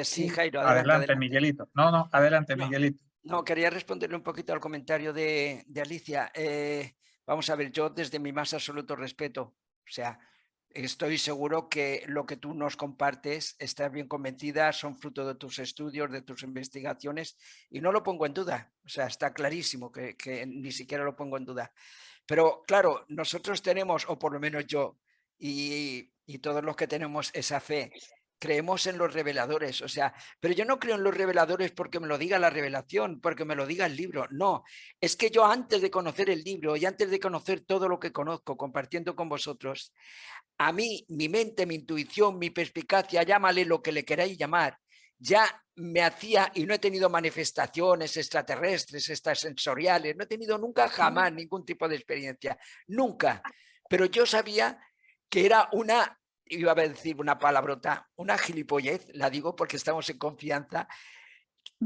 sí, Jairo, adelante. Miguelito. No, adelante, Miguelito. No, quería responderle un poquito al comentario de Alicia. Vamos a ver, yo desde mi más absoluto respeto, o sea, estoy seguro que lo que tú nos compartes, estás bien convencida, son fruto de tus estudios, de tus investigaciones, y no lo pongo en duda. O sea, está clarísimo que ni siquiera lo pongo en duda. Pero claro, nosotros tenemos, o por lo menos yo, y todos los que tenemos esa fe, creemos en los reveladores, o sea, pero yo no creo en los reveladores porque me lo diga la revelación, porque me lo diga el libro, no, es que yo antes de conocer el libro y antes de conocer todo lo que conozco, compartiendo con vosotros, a mí, mi mente, mi intuición, mi perspicacia, llámale lo que le queráis llamar, ya me hacía, y no he tenido manifestaciones extraterrestres, extrasensoriales, no he tenido nunca jamás ningún tipo de experiencia, nunca, pero yo sabía que era una, iba a decir una palabrota, una gilipollez, la digo porque estamos en confianza,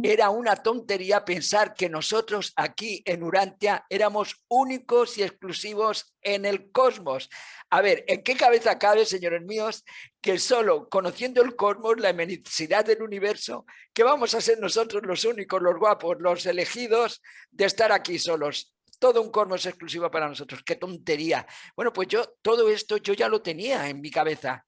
era una tontería pensar que nosotros aquí en Urantia éramos únicos y exclusivos en el cosmos. A ver, ¿en qué cabeza cabe, señores míos, que solo conociendo el cosmos, la inmensidad del universo, que vamos a ser nosotros los únicos, los guapos, los elegidos de estar aquí solos? Todo un cosmos exclusivo para nosotros. ¡Qué tontería! Bueno, pues yo todo esto yo ya lo tenía en mi cabeza.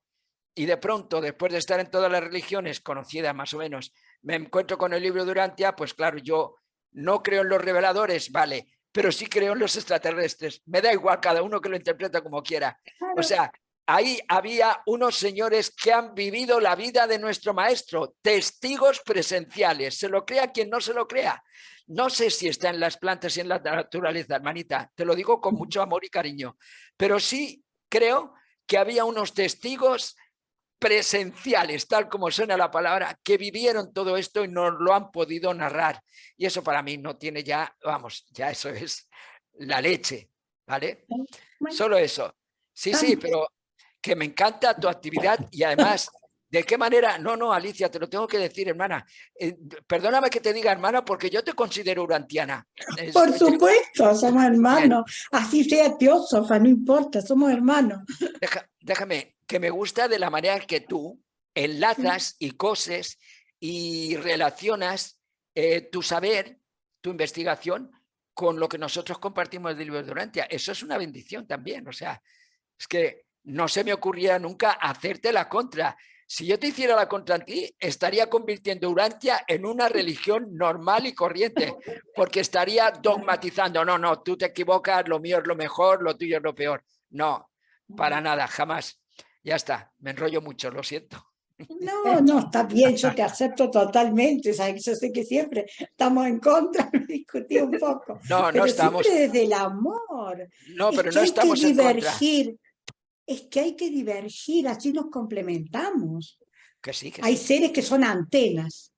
Y de pronto, después de estar en todas las religiones conocidas más o menos, me encuentro con el libro de Urantia, pues claro, yo no creo en los reveladores, vale, pero sí creo en los extraterrestres. Me da igual cada uno que lo interpreta como quiera. O sea, ahí había unos señores que han vivido la vida de nuestro maestro, testigos presenciales. Se lo crea quien no se lo crea. No sé si está en las plantas y en la naturaleza, hermanita, te lo digo con mucho amor y cariño, pero sí creo que había unos testigos presenciales, tal como suena la palabra, que vivieron todo esto y nos lo han podido narrar. Y eso para mí no tiene ya, vamos, ya eso es la leche, ¿vale? Bueno, Solo eso. Sí, sí, pero que me encanta tu actividad y además, ¿de qué manera? No, no, Alicia, te lo tengo que decir, hermana. Perdóname que te diga, hermana, porque yo te considero urantiana. por supuesto, somos hermanos. Así sea teósofa, no importa, somos hermanos. Déjame, que me gusta de la manera que tú enlazas y coses y relacionas tu saber, tu investigación, con lo que nosotros compartimos del libro de Urantia. Eso es una bendición también. O sea, es que no se me ocurría nunca hacerte la contra. Si yo te hiciera la contra a ti, estaría convirtiendo Urantia en una religión normal y corriente, porque estaría dogmatizando. No, no, tú te equivocas, lo mío es lo mejor, lo tuyo es lo peor. No, para nada, jamás. Ya está, me enrollo mucho, lo siento. No, no, está bien, yo te acepto totalmente. ¿Sabes? Yo sé que siempre estamos en contra, lo discutí un poco, No, no pero estamos. siempre desde el amor. No, es pero que no hay estamos que en contra. divergir, es que hay que divergir, así nos complementamos. Que sí, que Hay sí. seres que son antenas,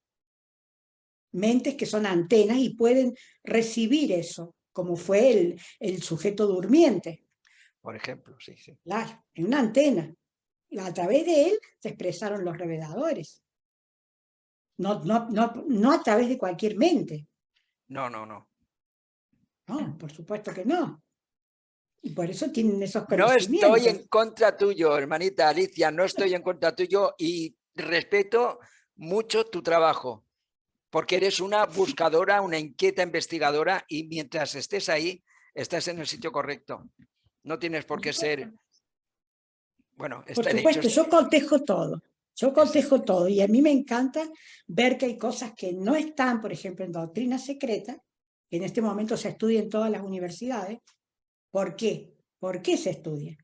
mentes que son antenas y pueden recibir eso, como fue el sujeto durmiente. Por ejemplo, sí, sí. Claro, en una antena. Y a través de él se expresaron los reveladores. No a través de cualquier mente. No, no, no. No, por supuesto que no. Y por eso tienen esos No estoy conocimientos. en contra tuyo, hermanita Alicia, no estoy en contra tuyo y respeto mucho tu trabajo, porque eres una buscadora, una inquieta investigadora y mientras estés ahí, estás en el sitio correcto. No tienes por qué ser... Bueno, Por de hecho... supuesto, yo cotejo todo. Yo cotejo todo. Y a mí me encanta ver que hay cosas que no están, por ejemplo, en doctrina secreta, que en este momento se estudia en todas las universidades. ¿Por qué? ¿Por qué se estudia?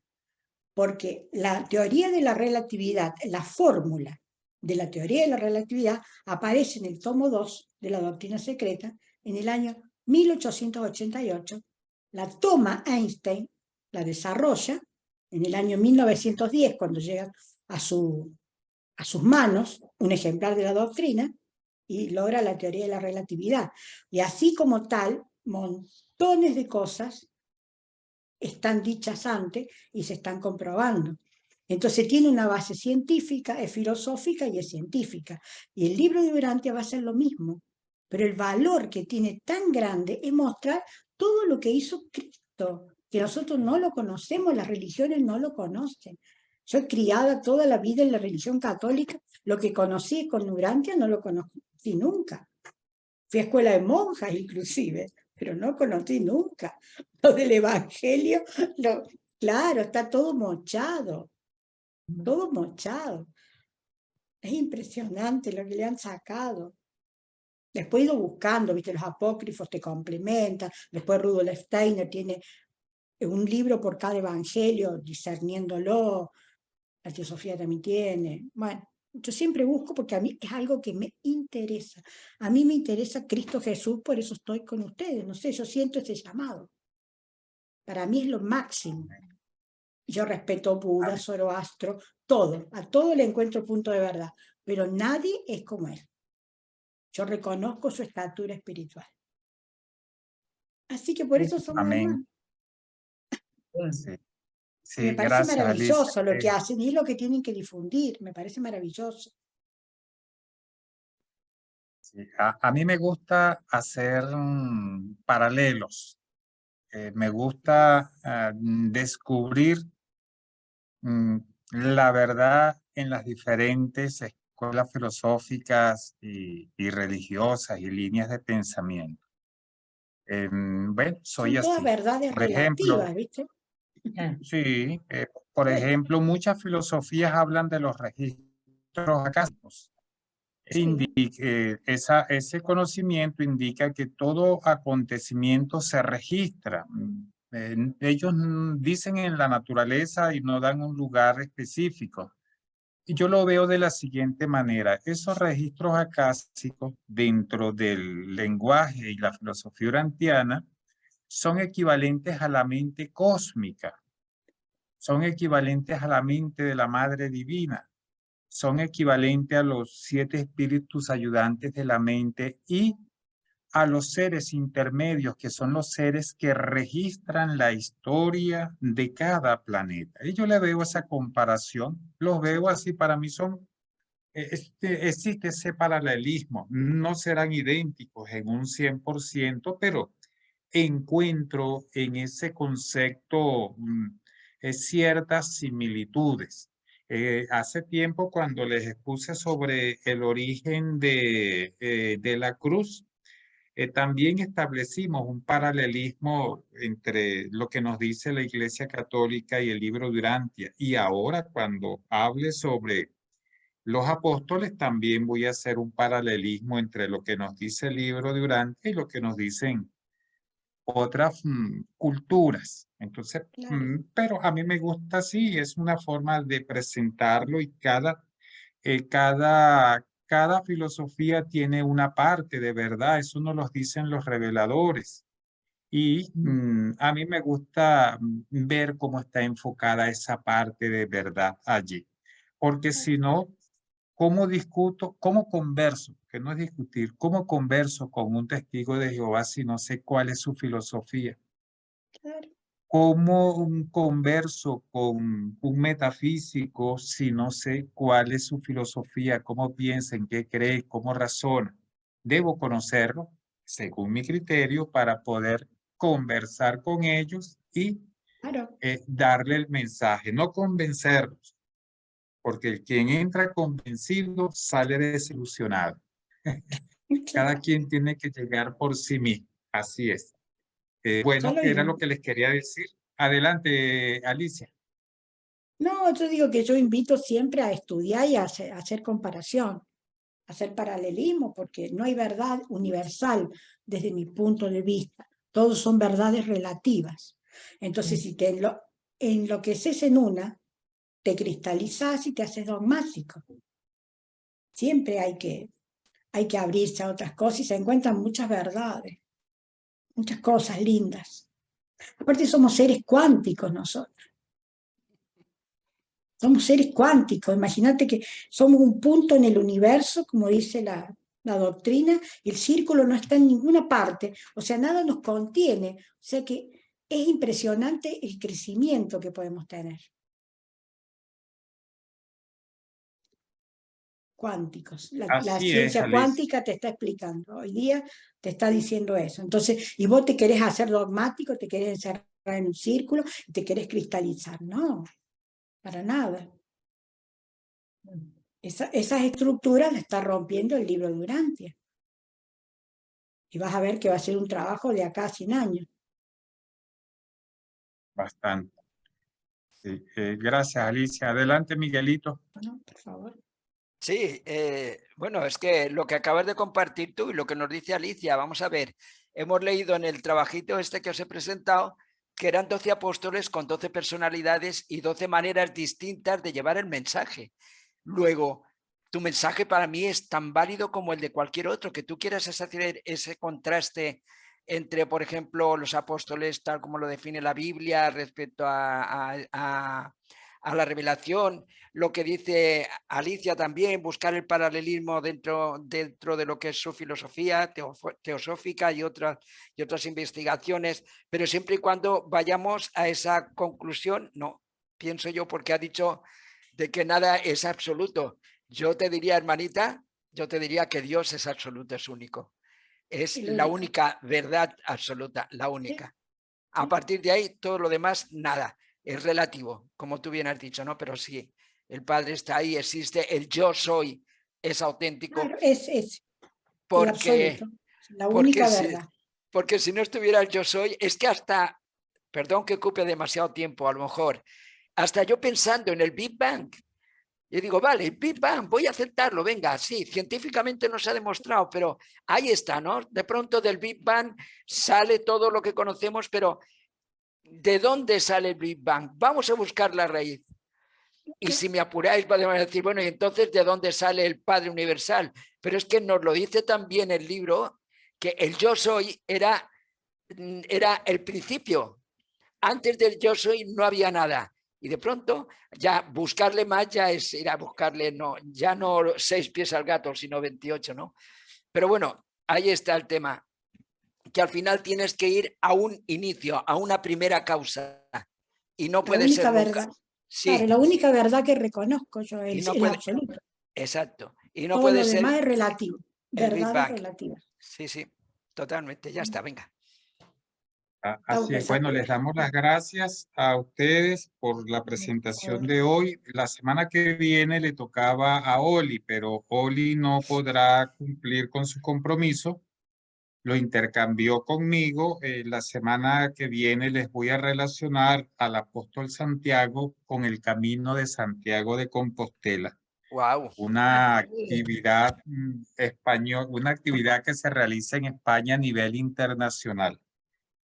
Porque la teoría de la relatividad, la fórmula de la teoría de la relatividad aparece en el tomo 2 de la doctrina secreta en el año 1888, la toma Einstein, la desarrolla en el año 1910, cuando llega a sus manos un ejemplar de la doctrina y logra la teoría de la relatividad. Y así como tal, montones de cosas están dichas antes y se están comprobando. Entonces tiene una base científica, es filosófica y es científica. Y el libro de Urantia va a ser lo mismo. Pero el valor que tiene tan grande es mostrar todo lo que hizo Cristo, que nosotros no lo conocemos, las religiones no lo conocen. Yo he criada toda la vida en la religión católica, lo que conocí con Urantia no lo conocí nunca. Fui a escuela de monjas inclusive, pero no conocí nunca. Lo del Evangelio, claro, está todo mochado, todo mochado. Es impresionante lo que le han sacado. Después he ido buscando, viste, los apócrifos te complementan, después Rudolf Steiner tiene un libro por cada evangelio, discerniéndolo, la teosofía también tiene. Bueno, yo siempre busco porque a mí es algo que me interesa. A mí me interesa Cristo Jesús, por eso estoy con ustedes. No sé, yo siento ese llamado. Para mí es lo máximo. Yo respeto Buda, Zoroastro, todo. A todo le encuentro punto de verdad. Pero nadie es como él. Yo reconozco su estatura espiritual. Así que por eso somos hermanos. Sí, sí, Me parece gracias, maravilloso Alicia. lo que hacen y es lo que tienen que difundir. Me parece maravilloso. Sí, a mí me gusta hacer paralelos. Me gusta descubrir la verdad en las diferentes escuelas filosóficas y religiosas y líneas de pensamiento. Bueno, soy Son todas así. verdades Por ejemplo, relativas, ¿viste? sí, por ejemplo, muchas filosofías hablan de los registros akáshicos. Ese conocimiento indica que todo acontecimiento se registra. Ellos dicen en la naturaleza y no dan un lugar específico. Y yo lo veo de la siguiente manera. Esos registros acásicos dentro del lenguaje y la filosofía urantiana son equivalentes a la mente cósmica, son equivalentes a la mente de la Madre Divina, son equivalentes a los 7 espíritus ayudantes de la mente y a los seres intermedios, que son los seres que registran la historia de cada planeta. Y yo le veo esa comparación, los veo así, para mí son, existe ese paralelismo, no serán idénticos en un 100%, pero encuentro en ese concepto ciertas similitudes. Hace tiempo, cuando les expuse sobre el origen de la cruz, también establecimos un paralelismo entre lo que nos dice la Iglesia Católica y el libro de Urantia. Y ahora, cuando hable sobre los apóstoles, también voy a hacer un paralelismo entre lo que nos dice el libro de Urantia y lo que nos dicen otras culturas. Entonces, Claro. pero a mí me gusta así, es una forma de presentarlo y cada filosofía tiene una parte de verdad, eso nos lo dicen los reveladores. Y a mí me gusta ver cómo está enfocada esa parte de verdad allí. Porque si no, ¿cómo discuto, cómo converso? Que no es discutir, ¿cómo converso con un testigo de Jehová si no sé cuál es su filosofía? Claro. ¿Cómo converso con un metafísico si no sé cuál es su filosofía, cómo piensa, en qué cree, cómo razona? Debo conocerlo, según mi criterio, para poder conversar con ellos y Claro. darle el mensaje, no convencerlos, porque quien entra convencido sale desilusionado. Cada Claro. quien tiene que llegar por sí mismo, así es. Bueno, Solo era lo que les quería decir. Adelante, Alicia. No, yo digo que yo invito siempre a estudiar y a hacer comparación, a hacer paralelismo, porque no hay verdad universal desde mi punto de vista. Todos son verdades relativas. Entonces, si te enloqueces en una, te cristalizas y te haces dogmático. Siempre hay que abrirse a otras cosas y se encuentran muchas verdades, muchas cosas lindas. Aparte somos seres cuánticos nosotros. Somos seres cuánticos. Imagínate que somos un punto en el universo, como dice la doctrina, y el círculo no está en ninguna parte, o sea, nada nos contiene. O sea que es impresionante el crecimiento que podemos tener. Cuánticos. La Así es, ciencia Alicia. cuántica te está explicando. Hoy día te está diciendo eso. Entonces, y vos te querés hacer dogmático, te querés encerrar en un círculo, y te querés cristalizar. No, para nada. Esas estructuras las está rompiendo el libro de Urantia. Y vas a ver que va a ser un trabajo de acá a 100 años. Bastante. Sí, gracias, Alicia. Adelante, Miguelito. Bueno, por favor. Sí, bueno, es que lo que acabas de compartir tú y lo que nos dice Alicia, vamos a ver, hemos leído en el trabajito este que os he presentado que eran 12 apóstoles con 12 personalidades y 12 maneras distintas de llevar el mensaje. Luego, tu mensaje para mí es tan válido como el de cualquier otro, que tú quieras hacer ese contraste entre, por ejemplo, los apóstoles tal como lo define la Biblia respecto a la revelación, lo que dice Alicia también, buscar el paralelismo dentro de lo que es su filosofía teosófica y otras investigaciones, pero siempre y cuando vayamos a esa conclusión, no, pienso yo, porque ha dicho de que nada es absoluto. Yo te diría, hermanita, yo te diría que Dios es absoluto, es único. Es la única verdad absoluta, la única. A partir de ahí, todo lo demás, nada. Es relativo, como tú bien has dicho, ¿no? Pero sí, el Padre está ahí, existe, el yo soy es auténtico. Claro, es porque, la única verdad. Porque si no estuviera el yo soy, es que hasta, perdón que ocupe demasiado tiempo, a lo mejor, hasta yo pensando en el Big Bang, yo digo, vale, Big Bang, voy a aceptarlo, venga, sí, científicamente no se ha demostrado, pero ahí está, ¿no? De pronto del Big Bang sale todo lo que conocemos, pero ¿de dónde sale el Big Bang? Vamos a buscar la raíz. Y si me apuráis, podemos decir, bueno, y entonces, ¿de dónde sale el Padre Universal? Pero es que nos lo dice también el libro, que el yo soy era el principio. Antes del yo soy no había nada. Y de pronto, ya buscarle más ya es ir a buscarle, no, ya no 6 pies al gato, sino 28, ¿no? Pero bueno, ahí está el tema, que al final tienes que ir a un inicio, a una primera causa. Y no puede ser nunca. Verdad. Sí. Claro, la única verdad que reconozco yo es no el puede, absoluto. Exacto. Y no Todo puede lo ser demás es relativo. el Big Verdad Bang. relativa. Sí, sí, totalmente. Ya está, venga. Así es. Bueno, les damos las gracias a ustedes por la presentación de hoy. La semana que viene le tocaba a Oli, pero Oli no podrá cumplir con su compromiso. Lo intercambió conmigo. La semana que viene les voy a relacionar al apóstol Santiago con el Camino de Santiago de Compostela. Wow. Una actividad una actividad que se realiza en España a nivel internacional.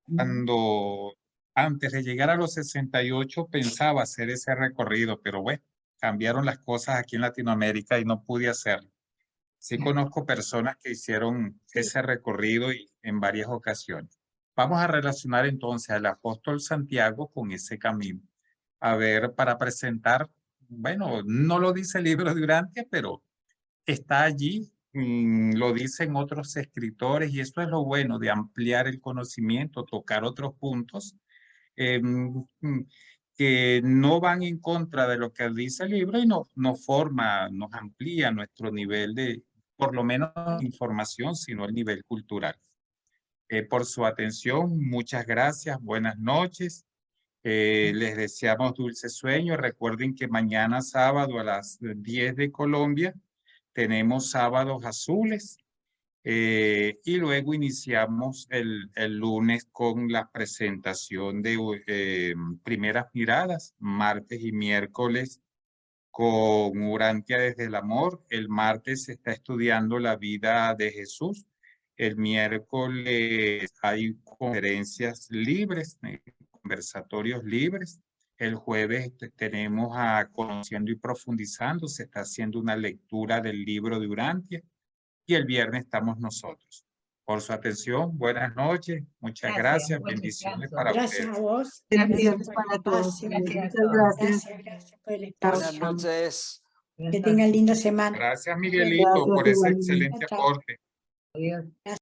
Cuando antes de llegar a los 68 pensaba hacer ese recorrido, pero bueno, cambiaron las cosas aquí en Latinoamérica y no pude hacerlo. Sí conozco personas que hicieron ese recorrido y en varias ocasiones. Vamos a relacionar entonces al apóstol Santiago con ese camino. A ver, para presentar, bueno, no lo dice el libro de Urantia, pero está allí, lo dicen otros escritores y esto es lo bueno de ampliar el conocimiento, tocar otros puntos que no van en contra de lo que dice el libro y nos forma, nos amplía nuestro nivel de, por lo menos información, sino el nivel cultural. Por su atención, muchas gracias, buenas noches. Les deseamos dulce sueño. Recuerden que mañana sábado a las 10 de Colombia tenemos sábados azules y luego iniciamos el lunes con la presentación de primeras miradas, martes y miércoles con Urantia desde el amor. El martes se está estudiando la vida de Jesús. El miércoles hay conferencias libres, conversatorios libres. El jueves tenemos a Conociendo y Profundizando. Se está haciendo una lectura del libro de Urantia. Y el viernes estamos nosotros. Por su atención, buenas noches. Muchas gracias. Buen Bendiciones descanso. para Gracias ustedes. a vos. Bendiciones por el para todos. espacio. Gracias a Muchas todos. gracias. Por el Chao, espacio. chao. Buenas noches. Que tengan linda semana. Gracias, Miguelito, Gracias por ese igualmente. excelente Chao. aporte. Adiós.